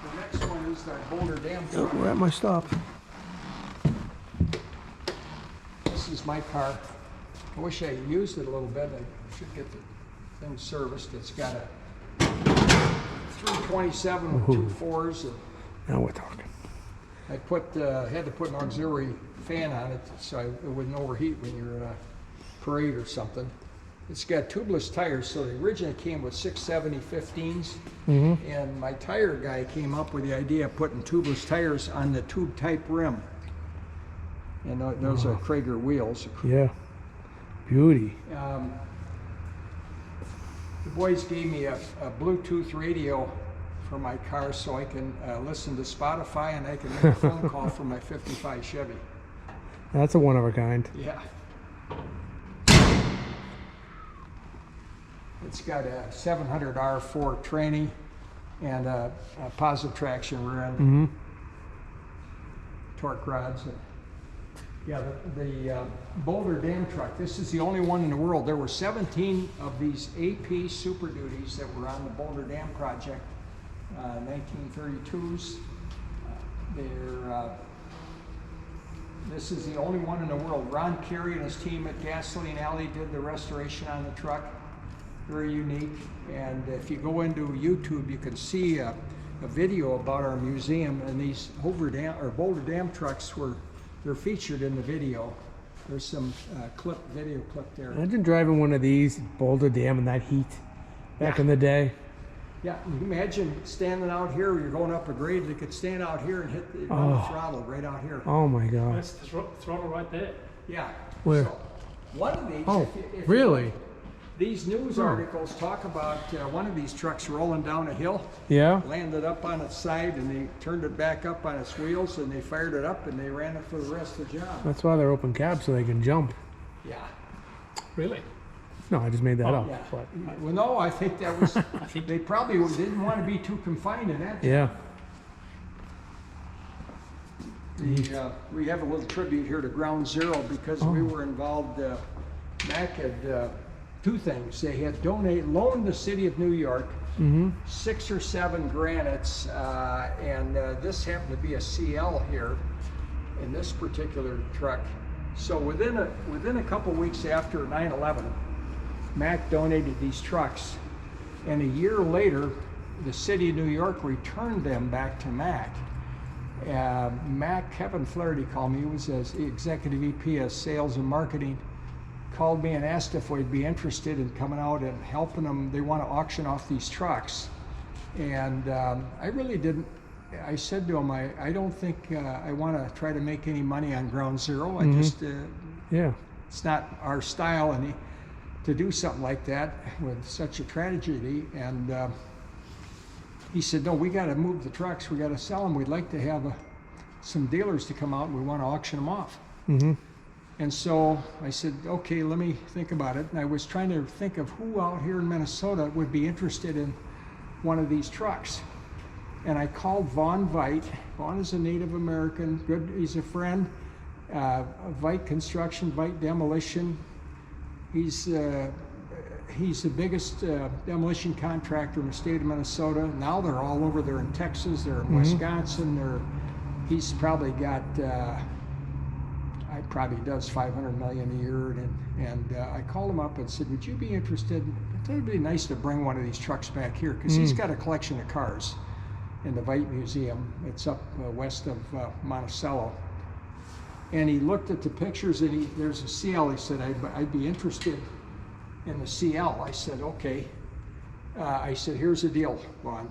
The next one is the Boulder Dam Oh, truck. we're at my stop. This is my car. I wish I used it a little bit. I should get the thing serviced. It's got a 327 with 2 4s. And Now we're talking. I had to put an auxiliary fan on it so it wouldn't overheat when you're in a parade or something. It's got tubeless tires, so they originally came with 670 15s, and my tire guy came up with the idea of putting tubeless tires on the tube type rim. And those are Krager wheels. Yeah. Beauty. The boys gave me a Bluetooth radio for my car so I can listen to Spotify, and I can make a phone call from my 55 Chevy. That's a one of a kind. Yeah. It's got a 700R4 tranny and a positive traction rear end. Torque rods. Yeah, the Boulder Dam truck. This is the only one in the world. There were 17 of these AP Super Duties that were on the Boulder Dam project, 1932s. This is the only one in the world. Ron Carey and his team at Gasoline Alley did the restoration on the truck. Very unique. And if you go into YouTube, you can see a video about our museum, and these Boulder Dam trucks they're featured in the video. There's some video clip there. Imagine driving one of these Boulder Dam in that heat back in the day. Yeah, you can imagine standing out here, you're going up a grade, you could stand out here and hit the throttle right out here. Oh my God. That's the throttle right there. Yeah. Where? So, one of these, Oh, if really? These news articles talk about one of these trucks rolling down a hill, Yeah? landed up on its side, and they turned it back up on its wheels, and they fired it up, and they ran it for the rest of the job. That's why they're open cab, so they can jump. Yeah. Really? No, I just made that up. Yeah. But Well, no, I think that was, they probably didn't want to be too confined in that. yeah. We have a little tribute here to Ground Zero because we were involved, Mack had two things. They had loaned the city of New York 6 or 7 granites, and this happened to be a CL here in this particular truck. So within a couple weeks after 9/11, Mack donated these trucks, and a year later, the city of New York returned them back to Mack. Kevin Flaherty called me. He was the executive VP of sales and marketing. Called me and asked if we'd be interested in coming out and helping them. They want to auction off these trucks, and I really didn't. I said to him, I don't think I want to try to make any money on Ground Zero. I just Yeah. it's not our style to do something like that with such a tragedy. And he said, no, we got to move the trucks. We got to sell them. We'd like to have some dealers to come out, and we want to auction them off. And so I said, okay, let me think about it. And I was trying to think of who out here in Minnesota would be interested in one of these trucks. And I called Vaughn Veit. Vaughn is a Native American, good, he's a friend. Veit Construction, Veit Demolition. He's the biggest demolition contractor in the state of Minnesota. Now they're all over. They're in Texas, they're in Wisconsin. He's probably got, probably does 500 million a year. And I called him up and said, would you be interested? I thought it'd be nice to bring one of these trucks back here, because he's got a collection of cars in the Veit Museum. It's up west of Monticello. And he looked at the pictures, and there's a CL. He said, I'd be interested in the CL. I said, okay. I said, here's the deal, Vaughn.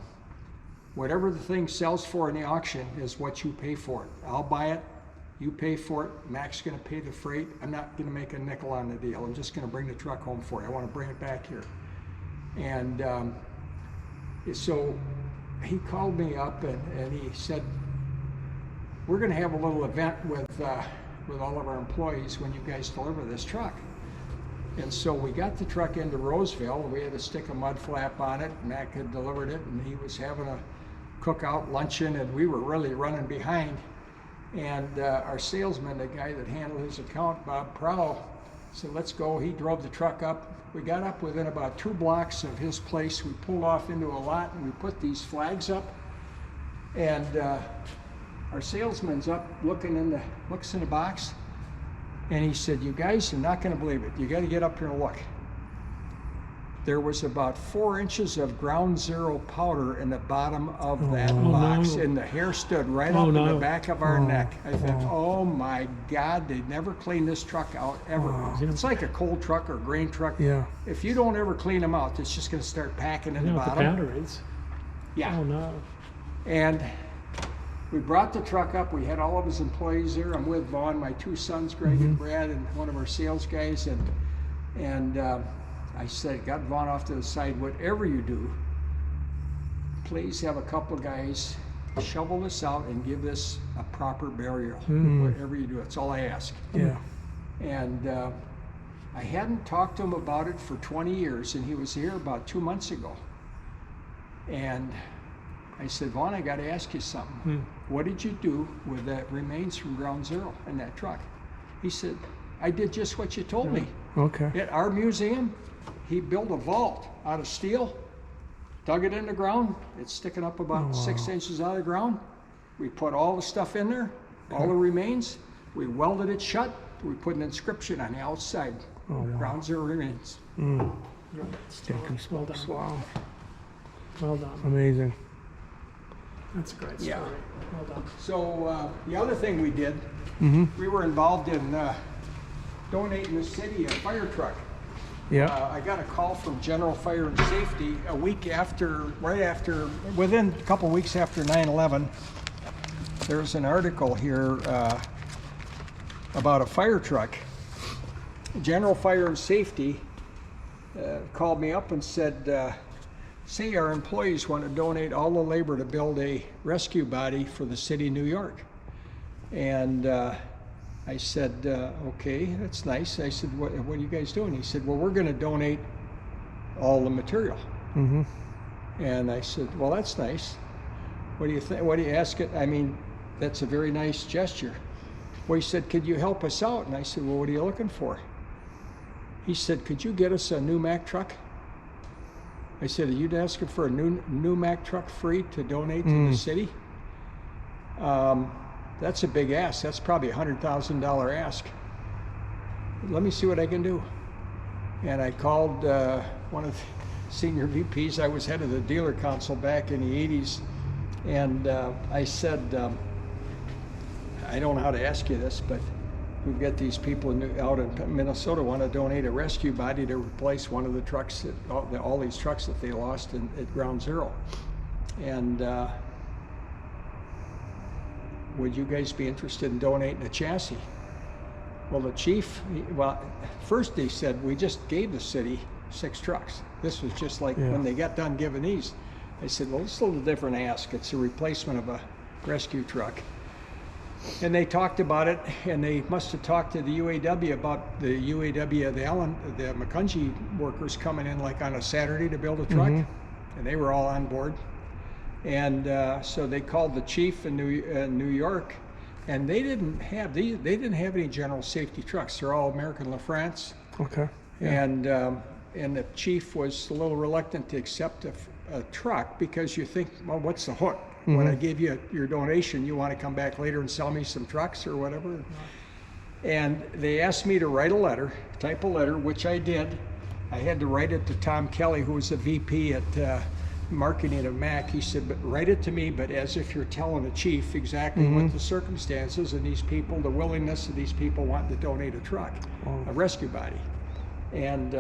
Whatever the thing sells for in the auction is what you pay for it. I'll buy it, you pay for it, Mack's gonna pay the freight. I'm not gonna make a nickel on the deal. I'm just gonna bring the truck home for you. I wanna bring it back here. And so he called me up and he said, we're gonna have a little event with all of our employees when you guys deliver this truck. And so we got the truck into Roseville. We had to stick a mud flap on it. Mack had delivered it, and he was having a cookout luncheon, and we were really running behind. And our salesman, the guy that handled his account, Bob Prow, said, let's go. He drove the truck up. We got up within about 2 blocks of his place. We pulled off into a lot, and we put these flags up. And our salesman's up looks in the box, and he said, you guys are not going to believe it. You got to get up here and look. There was about 4 inches of Ground Zero powder in the bottom of that box, and the hair stood right up in the back of our neck. I thought, oh my God, they never clean this truck out ever. It's like a coal truck or a grain truck. Yeah. If you don't ever clean them out, it's just going to start packing in the bottom. The powder is. Yeah. Oh no. And we brought the truck up. We had all of his employees there. I'm with Vaughn, my 2 sons, Greg and Brad, and one of our sales guys. And I said, got Vaughn off to the side. Whatever you do, please have a couple guys shovel this out and give this a proper burial. Whatever you do, that's all I ask. Yeah. And I hadn't talked to him about it for 20 years, and he was here about 2 months ago. And I said, Vaughn, I got to ask you something. What did you do with that remains from Ground Zero in that truck? He said, I did just what you told me. Okay. At our museum, he built a vault out of steel, dug it in the ground. It's sticking up about 6 inches out of the ground. We put all the stuff in there, all the remains. We welded it shut. We put an inscription on the outside. Ground Zero remains. Yeah, Well done. wow. Well done. Amazing. That's a great story. Yeah. Well done. So the other thing we did, we were involved in donating the city a fire truck. Yeah. I got a call from General Fire and Safety a week after, within a couple weeks after 9/11. There's an article here about a fire truck. General Fire and Safety called me up and said, say our employees want to donate all the labor to build a rescue body for the city of New York. And I said, okay, that's nice. I said, what are you guys doing? He said, well, we're going to donate all the material. Mm-hmm. And I said, well, that's nice. What do you think? What do you ask it? I mean, that's a very nice gesture. Well, he said, could you help us out? And I said, well, what are you looking for? He said, could you get us a new Mack truck? I said, are you asking for a new Mack truck free to donate to the city? That's a big ask. That's probably $100,000 ask. Let me see what I can do. And I called one of the senior VPs. I was head of the dealer council back in the 80s. And I said, I don't know how to ask you this, but we've got these people out in Minnesota want to donate a rescue body to replace one of the trucks, all these trucks that they lost at Ground Zero. And would you guys be interested in donating a chassis? Well, the chief, first they said, we just gave the city 6 trucks. This was just like when they got done giving these. I said, well, it's a little different ask. It's a replacement of a rescue truck. And they talked about it, and they must have talked to the UAW about the McCungy workers coming in like on a Saturday to build a truck, and they were all on board. And so they called the chief in New York, and they didn't have any general safety trucks. They're all American LaFrance. Okay. Yeah. And the chief was a little reluctant to accept a truck because you think, well, what's the hook? When I gave you your donation, you want to come back later and sell me some trucks or whatever. And they asked me to write a letter, type a letter, which I did. I had to write it to Tom Kelly, who was the VP at marketing of Mack. He said, but write it to me, but as if you're telling the chief exactly what the circumstances and these people, the willingness of these people wanting to donate a truck, a rescue body. And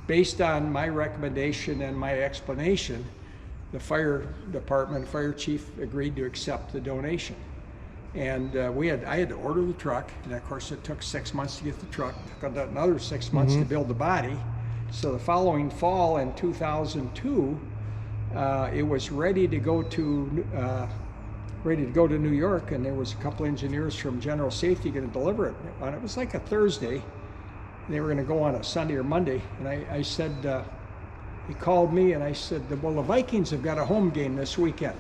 based on my recommendation and my explanation, the fire department, fire chief agreed to accept the donation. And I had to order the truck, and of course it took 6 months to get the truck, it took another 6 months to build the body. So the following fall in 2002, it was ready to go to New York, and there was a couple engineers from General Safety going to deliver it. And it was like a Thursday. They were going to go on a Sunday or Monday, and I said, he called me and I said, well, the Vikings have got a home game this weekend.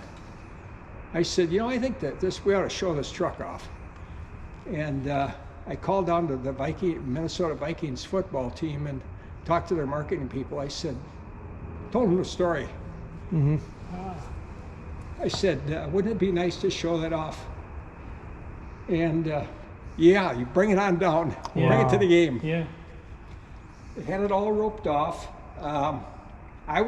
I said, I think that we ought to show this truck off. And I called down to the Minnesota Vikings football team and talked to their marketing people. I said, told them the story. I said, wouldn't it be nice to show that off? And yeah, you bring it on down, bring it to the game. Yeah. They had it all roped off. I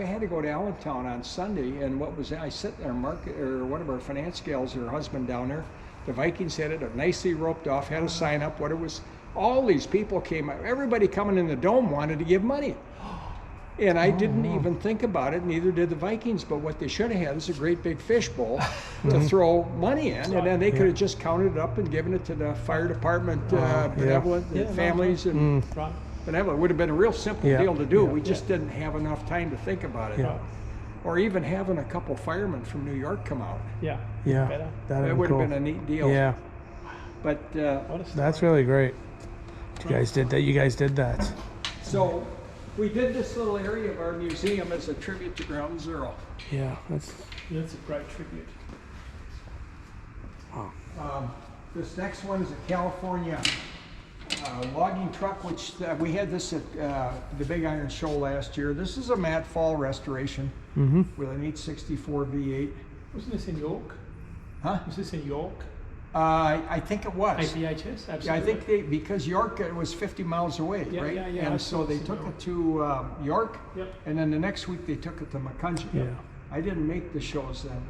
had to go to Allentown on Sunday, and I sat there, one of our finance gals, her husband down there, the Vikings had it nicely roped off, had a sign up, all these people came, everybody coming in the dome wanted to give money. And I didn't even think about it, neither did the Vikings, but what they should have had is a great big fishbowl to throw money in, and then they could have just counted it up and given it to the fire department, benevolent families, and benevolent. It would have been a real simple deal to do. We just didn't have enough time to think about it. Or even having a couple firemen from New York come out. That would have been a neat deal. Yeah. But that's really great. You guys did that. So we did this little area of our museum as a tribute to Ground Zero. Yeah, that's a great tribute. This next one is a California logging truck, which we had this at the Big Iron Show last year. This is a Matt Fall restoration with an 864 V8. Wasn't this in York? Huh? Was this in York? I think it was. APHS, absolutely. Yeah, I think because York was 50 miles away, right? Yeah, and so they took it to York, and then the next week they took it to McCungy. I didn't make the shows then,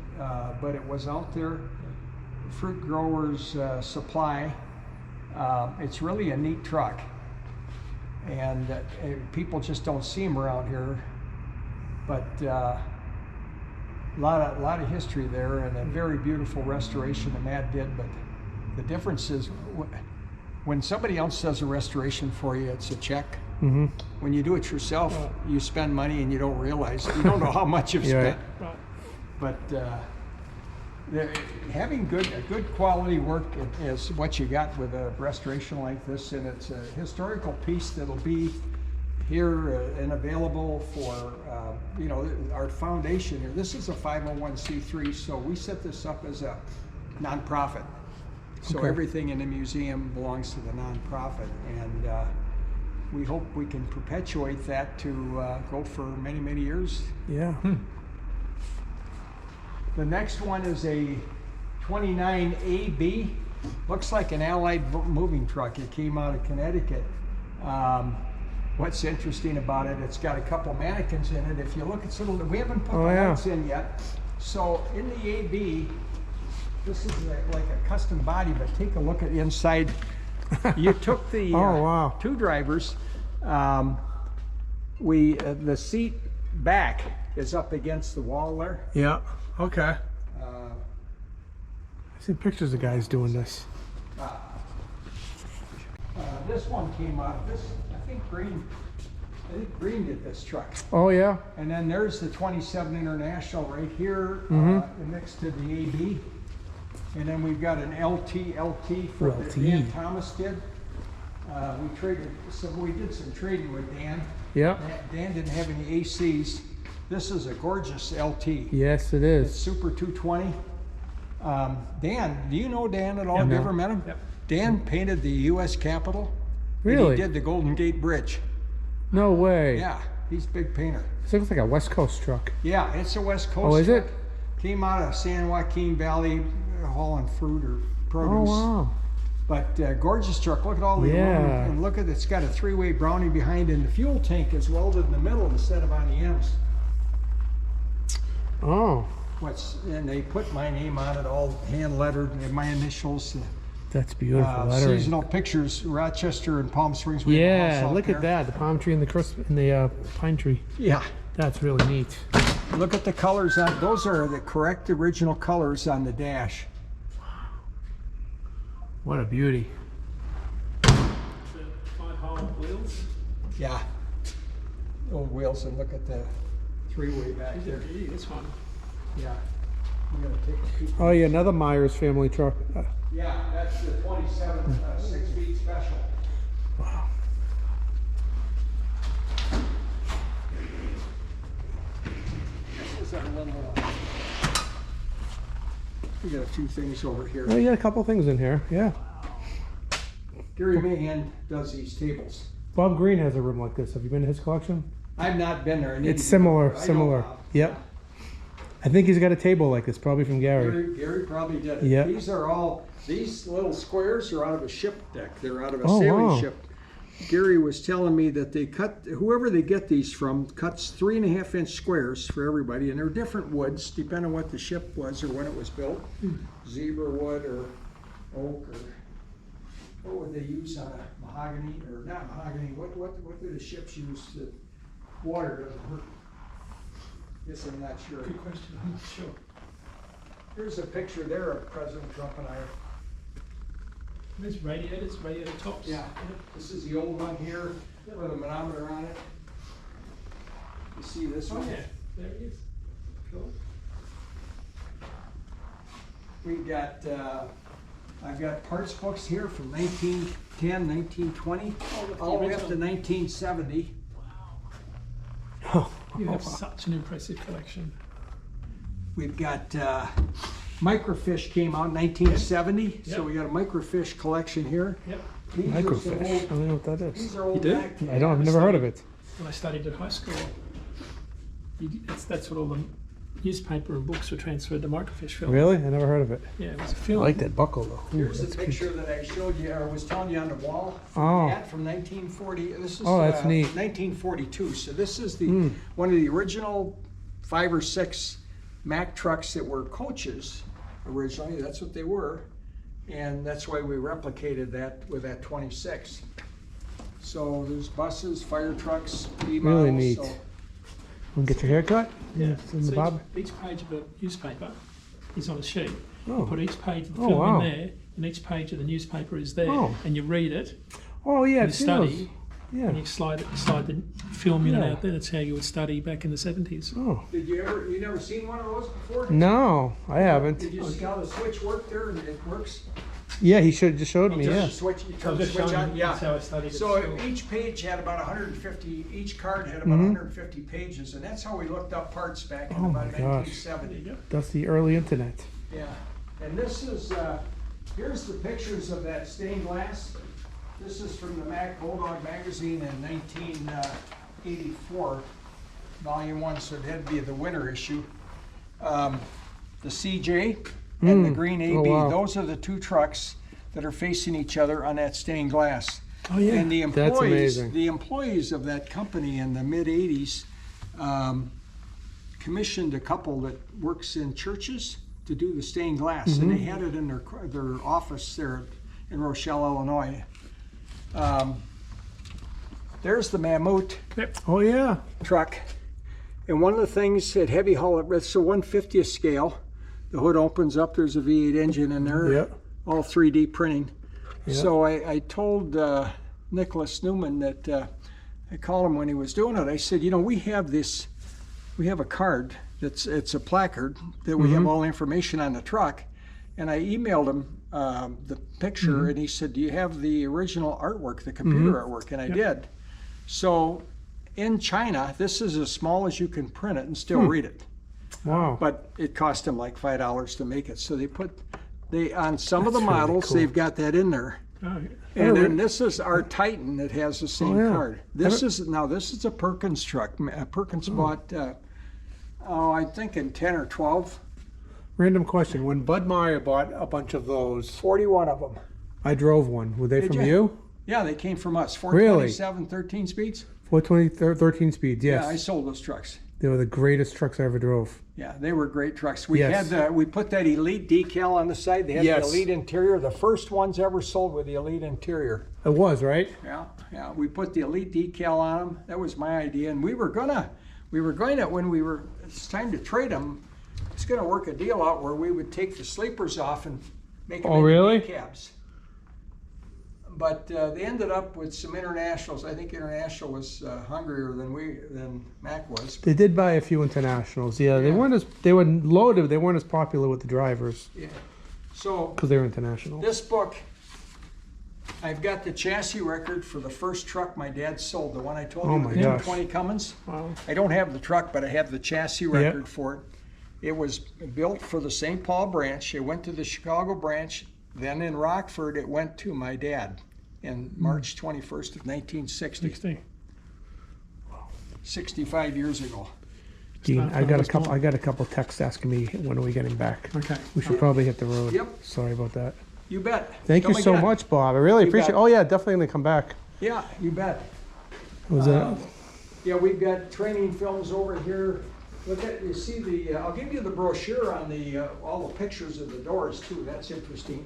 but it was out there. Fruit Growers Supply. It's really a neat truck, and people just don't see them around here. But a lot of history there, and a very beautiful restoration that Matt did. But the difference is when somebody else does a restoration for you, it's a check. When you do it yourself, you spend money and you don't realize. You don't know how much you've spent. But Having good quality work is what you got with a restoration like this, and it's a historical piece that'll be here and available for our foundation here. This is a 501c3, so we set this up as a nonprofit. So Okay. everything in the museum belongs to the nonprofit, and we hope we can perpetuate that to go for many, many years. Yeah. The next one is a 29AB. Looks like an Allied moving truck. It came out of Connecticut. What's interesting about it, it's got a couple mannequins in it. If you look, it's a little, we haven't put the lights in yet. So in the AB, this is like a custom body, but take a look at the inside. You took the Oh, wow. two drivers. The seat back is up against the wall there. Yeah. Okay. I've seen pictures of guys doing this. This one came out. I think Green did this truck. Oh yeah. And then there's the 27 International right here next to the AB. And then we've got an LT for LT. that Dan Thomas did. We did some trading with Dan. Yeah. Dan didn't have any ACs. This is a gorgeous LT. Yes, it It's is. Super 220. Dan, do you know Dan at all? Yeah, Have you no. ever met him? Yep. Dan painted the U.S. Capitol. And Really? he did the Golden Gate Bridge. No way. Yeah, he's a big painter. This looks like a West Coast truck. Yeah, it's a West Coast. Oh, is it? truck. Came out of San Joaquin Valley, hauling fruit or Oh produce. wow. But gorgeous truck. Look at all the Yeah. aluminum. And look at it's got a three-way Brownie behind, and the fuel tank is welded in the middle instead of on the ends. Oh, And they put my name on it, all hand lettered, and my initials. that's beautiful lettering. Seasonal pictures, Rochester and Palm Springs. We have a house Yeah, out look there. at that. The palm tree and the pine tree. Yeah. That's really neat. Look at the colors on, those are the correct original colors on the dash. What a beauty. The 5-hole wheels. Yeah. Old wheels, and look at the three-way back there. Gee, this one. Yeah. I'm gonna take a peek. Oh yeah, another Meyers family truck. Yeah, that's the 27 6-speed special. Wow. This is our little, we got a few things over here. Oh, you got a couple things in here. Yeah. Gary Mahan does these tables. Bob Green has a room like this. Have you been to his collection? I've not been there. I need It's to similar. go. I know Similar. Bob. Yep. I think he's got a table like this, probably from Gary. Gary probably did it. Yeah. These little squares are out of a ship deck. They're out of a Oh, sailing wow. ship. Gary was telling me that they whoever they get these from, cuts 3.5-inch squares for everybody, and they're different woods, depending on what the ship was or when it was built. Zebra wood or oak, or what would they use on a mahogany, or not mahogany, what do the ships use that water doesn't hurt? Guess I'm not sure. Good question. I'm not sure. Here's a picture there of President Trump and I. There's radiator tops. Yeah, this is the old one here with a manometer on it. You see this Oh one? yeah, there it is. Cool. We've got, I've got parts books here from 1910, 1920, look, the all the way up to original. 1970. Oh, You have such an impressive collection. We've got Microfiche came out in 1970, so Yep. we got a Microfiche collection here. Yep. These are some microfiche. I old- don't know what that These is. are old You do? Mack- I don't. I've never heard of it. When I studied at high school, that's what all the newspaper and books were transferred to microfiche film. Really? I never heard of it. Yeah, it was a I film. like that buckle though. Ooh, Here's the that's cute. picture that I showed you, or was telling you on the wall. Oh. That from 1940. This is Oh, that's neat. 1942. So this is the one of the original 5 or 6 Mack trucks that were coaches originally. That's what they were, and that's why we replicated that with that 26. So there's buses, fire trucks, Really models, neat. So Want to get your hair cut? Yeah. In the So bob? each page of the newspaper is on a sheet. Oh. You put each page of the Oh, film wow. in there, and each page of the newspaper is there, Oh. and you read it, Oh yeah, you I've seen those. study, Yeah. And you slide the film in and Yeah. out there. That's how you would study back in the 70s. Oh. Did you never seen one of those before? No, I haven't. Did you see how the switch worked there and it works? Yeah, he just showed me. Just Yeah. switch, you turn I'm the just switch showing on, you yeah. that's how I studied at So school. each page had about 150, each card had about 150 pages, and that's how we looked up parts back in Oh about my gosh. 1970. That's the early internet. Yeah, and this is, here's the pictures of that stained glass. This is from the Mack Bulldog magazine in 1984, volume 1, so it had to be the winter issue. The CJ and the green AB, Oh, wow. those are the two trucks that are facing each other on that stained glass. Oh yeah. And That's amazing. the employees of that company in the mid-80s commissioned a couple that works in churches to do the stained glass, and they had it in their office there in Rochelle, Illinois. There's the Mammoet Oh yeah. truck, and one of the things at heavy haul, it's a 1/50th scale. The hood opens up, there's a V8 engine in there, Yeah. all 3D printing. Yeah. So I told Nicholas Newman that I called him when he was doing it. I said, you know, we have a card it's a placard that we have all the information on the truck. And I emailed him the picture, and he said, do you have the original artwork, the computer artwork? And I did. So in China, this is as small as you can print it and still read it. Wow. But it cost them like $5 to make it. So they on some of the That's really models, cool. they've got that in there. Oh, And then this is our Titan that has the same yeah. card. This is a Perkins truck. Perkins bought, I think in 10 or 12, Random question. When Bud Meyer bought a bunch of those, 41 of them. I drove one. Were they Did from ya? you? Yeah, they came from us. Really? 427, 13 speeds. 420, 13 speeds, yes. Yeah, I sold those trucks. They were the greatest trucks I ever drove. Yeah, they were great trucks. We Yes. we put that Elite decal on the side. They had Yes. the Elite interior. The first ones ever sold with the Elite interior. It was, right? Yeah. We put the Elite decal on them. That was my idea, and we were going to when it's time to trade them. It's going to work a deal out where we would take the sleepers off and make them Oh, into really? day cabs. But they ended up with some internationals. I think International was hungrier than Mack was. They did buy a few internationals. Yeah, they were loaded. They weren't as popular with the drivers Yeah. So because they were international. this book, I've got the chassis record for the first truck my dad sold, the one I told Oh you, my the gosh. 220 Cummins. wow. I don't have the truck, but I have the chassis record for it. It was built for the St. Paul branch. It went to the Chicago branch. Then in Rockford, it went to my dad in March 21st of 1960, 60. 65 years ago. Dean, Start I got a first couple. one. I got a couple texts asking me when are we getting back. Okay. We should probably hit the road. Yep. Sorry about that. You bet. Thank Come you so again. much, Bob. I really You appreciate. bet. Oh yeah, definitely gonna come back. Yeah, you bet. Was that? Yeah, we've got training films over here. Look at, you see the, I'll give you the brochure on the, all the pictures of the doors too. That's interesting.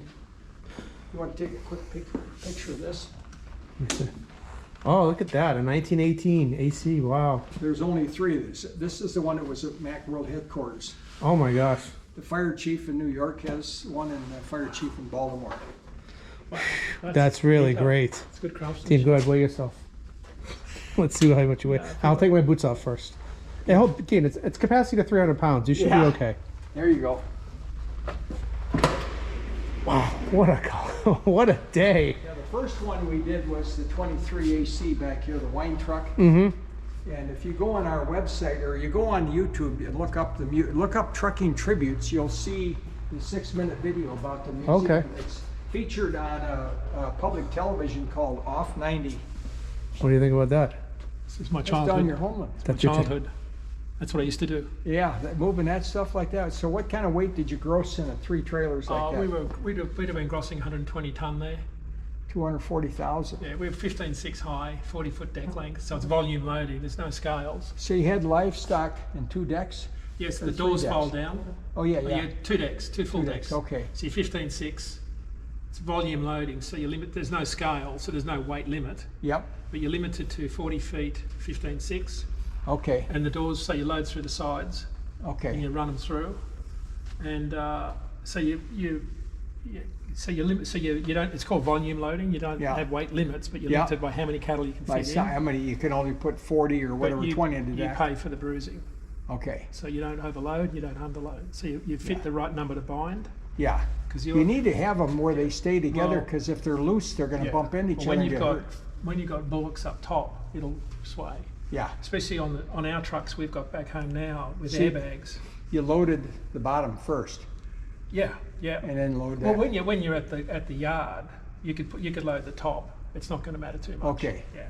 You want to take a quick picture of this? Oh, look at that! A 1918 AC. Wow. There's only 3 of these. This is the one that was at Mack World Headquarters. Oh my gosh. The fire chief in New York has one, and the fire chief in Baltimore. Wow. That's really detailed. great. It's good craftsmanship. Dean, go ahead, weigh yourself. Let's see how much you weigh. I'll take my boots off first. Hey, hold, Dean, it's capacity to 300 pounds. You should Yeah. be okay. There you go. Wow, what a what a day. Yeah, the first one we did was the 23 AC back here, the wine truck. Mm-hmm. And if you go on our website or you go on YouTube and look up trucking tributes, you'll see the 6-minute video about the museum. Okay. It's featured on a public television called Off 90. What do you think about that? This is my That's down childhood. your homeland. That's your Childhood. That's what I used to do. Yeah, moving that stuff like that. So what kind of weight did you gross in 3 trailers like that? We'd have been grossing 120 ton there. 240,000. Yeah, we were 15.6 high, 40-foot deck length, so it's volume loading. There's no scales. So you had livestock and 2 decks? Yes, Or the 3 doors decks? fold down. Oh yeah, Oh, yeah. yeah, 2 decks, 2 full 2 decks. Okay. So you're 15.6. It's volume loading, so you limit. There's no scale, so there's no weight limit. Yep. But you're limited to 40 feet, 15.6, Okay. and the doors. So you load through the sides, and Okay. you run them through, and so you So you limit. So you don't. It's called volume loading. You don't Yeah. have weight limits, but you're Yeah. limited by how many cattle you can By fit how many, you can only put 40 or But whatever, you, 20 into you that. pay for the bruising, Okay, so you don't overload, you don't underload. So you fit the right number to bind. yeah. Because You need to have them where they stay together, Well, because if they're loose, they're gonna bump into each other when and you've get got hurt. when you've got bullocks up top, it'll sway. Yeah, Especially on our trucks we've got back home now with See- airbags. you loaded the bottom first, Yeah, yeah. and then load Well, that. when you're at the yard, you could load the top. It's not going to matter too much. Okay. Yeah.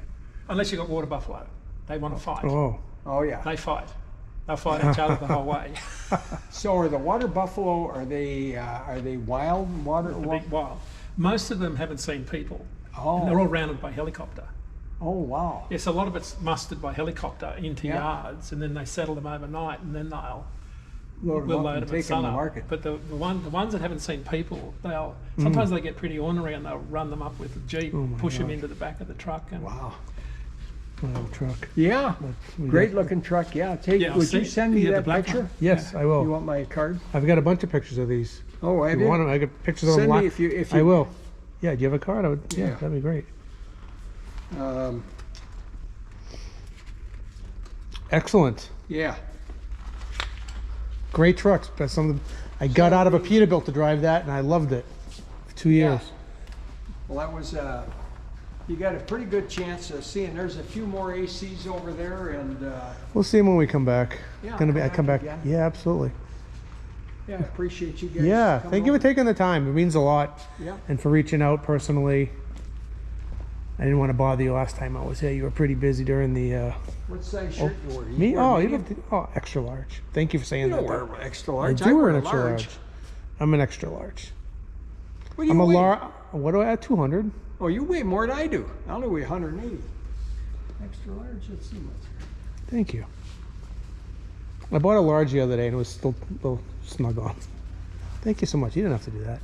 Unless you've got water buffalo, they want to fight. Oh, Oh, yeah. They fight. They'll fight each other the whole way. So are the water buffalo, are they wild water? The big wild. Most of them haven't seen people. Oh. And they're all rounded by helicopter. Oh, wow. Yes, a lot of it's mustered by helicopter into Yeah. yards, and then they settle them overnight, and then Load 'em we'll up load and them take at 'em to sunup. market. But the ones that haven't seen people, sometimes they get pretty ornery, and they'll run them up with the jeep, my push them gosh. into the back of the truck, and Wow. wow, truck. Yeah, we great got- looking truck, yeah. Yeah, I'll Would you see- send me yeah, the that black picture? one. Yes, I You will. want my card? I've got a bunch of pictures of these. Oh, I If did. you want them, I got pictures of them. Send me if you. I will. Yeah, do you have a card? Yeah. That'd be great. Excellent. Yeah. Great trucks. That's something I got out of a Peterbilt to drive that, and I loved it for 2 years. Well, that was, you got a pretty good chance of seeing, there's a few more ACs over there, and, We'll see them when we come back. Yeah, I come back. again. Yeah, absolutely. yeah, I appreciate you guys. Yeah, coming thank you for over. taking the time. It means a lot. Yeah. And for reaching out personally. I didn't want to bother you last time I was here. You were pretty busy during the. What size shirt you wear? Me? wear Oh, you medium? don't. Oh, extra large. Thank you for saying You that. don't though. wear extra I large. do wear wear an extra large. large. I'm an extra large. What do you I'm a weigh? large. What do I at 200? Oh, you weigh more than I do. I only weigh 180. Extra large, let's see what's. Thank you. I bought a large the other day and it was still a little snug on. Thank you so much. You didn't have to do that.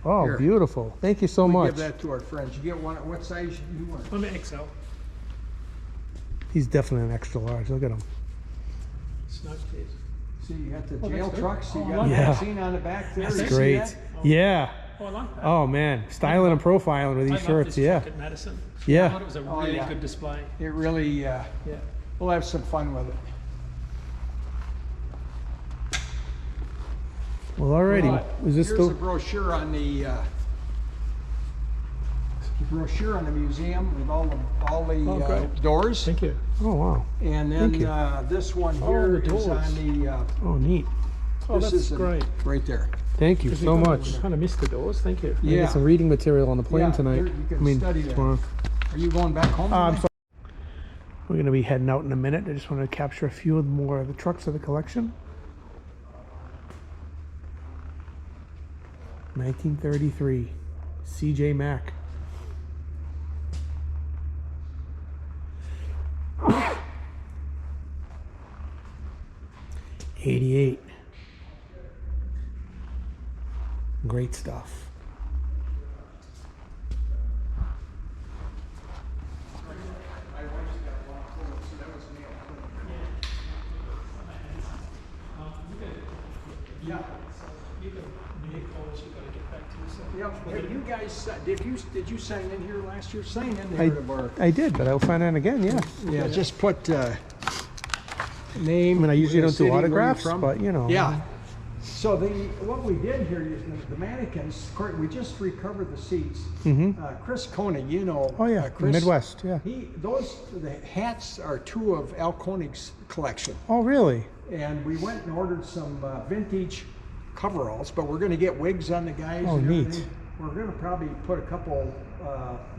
Oh, Here. beautiful. Thank you so We much. give that to our friends. You get one, what size you want? I'm an XL. He's definitely an extra large. Look at him. Snow kids. See, you got the Oh, jail that's good. trucks, you Oh, I got like the that. magazine on the back there. That's You see great. that? Yeah. Oh, I like that. Oh man, styling and profiling with I these love shirts. this Yeah. truck at Madison. I thought Yeah. it was a Oh, really yeah. good display. It really, Yeah. we'll have some fun with it. Well, alrighty. Right. Is this Here's the the? brochure on the museum with all the great. doors. Thank you. Oh wow. And Thank you. then this one Oh, here the is doors. on the, Oh neat. Oh, this that's is great. right there. Thank you so much. Kind of missed the doors. Thank you. I Yeah. get some reading material on the plane Yeah, tonight. there you can study that. tomorrow. Are you going back home? I'm today? sorry. We're going to be heading out in a minute. I just wanted to capture a few more of the trucks of the collection. 1933 CJ Mack. '88. Great stuff. Yeah. You got new calls you've got to get back to. So. Yep. Hey, you guys, did you sign in here last year? Sign in there to our. I did, but I'll sign in again. Yeah. Yeah, just put name. I mean, I usually don't city, do where you're autographs, from. but you know. Yeah. So what we did here is the mannequins. Of course, we just recovered the seats. Chris Koenig, you know. Oh yeah, Chris, Midwest. Yeah. The hats are two of Al Koenig's collection, Oh really? and we went and ordered some vintage coveralls. But we're going to get wigs on the guys. Oh, and neat. everything. We're going to probably put a couple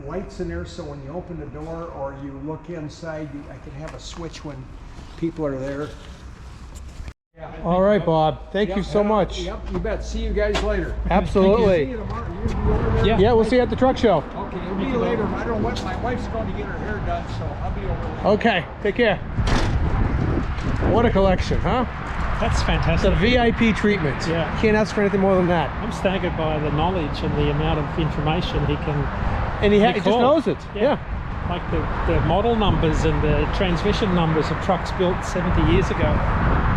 lights in there, so when you open the door or you look inside, I can have a switch when people are there. All right, Bob. Thank you Yep, so much. Yep, you bet. See you guys later. See Absolutely. you tomorrow. You'll be over there? Yeah, we'll see you at the truck show. Okay, we'll be later. I don't know what, my wife's going to get her hair done, so I'll be over there. Okay, take care. What a collection, huh? That's It's a fantastic. VIP treatment. Yeah. Can't ask for anything more than that. I'm staggered by the knowledge and the amount of information he can. And he just recall. knows it. Yeah. Like the model numbers and the transmission numbers of trucks built 70 years ago.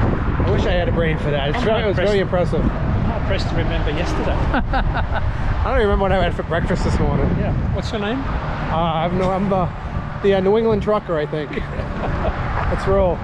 I wish I had a brain for that. It was very impressive. I'm pressed to remember yesterday. I don't even remember what I had for breakfast this morning. Yeah. What's your name? I'm the New England trucker, I think. Let's roll.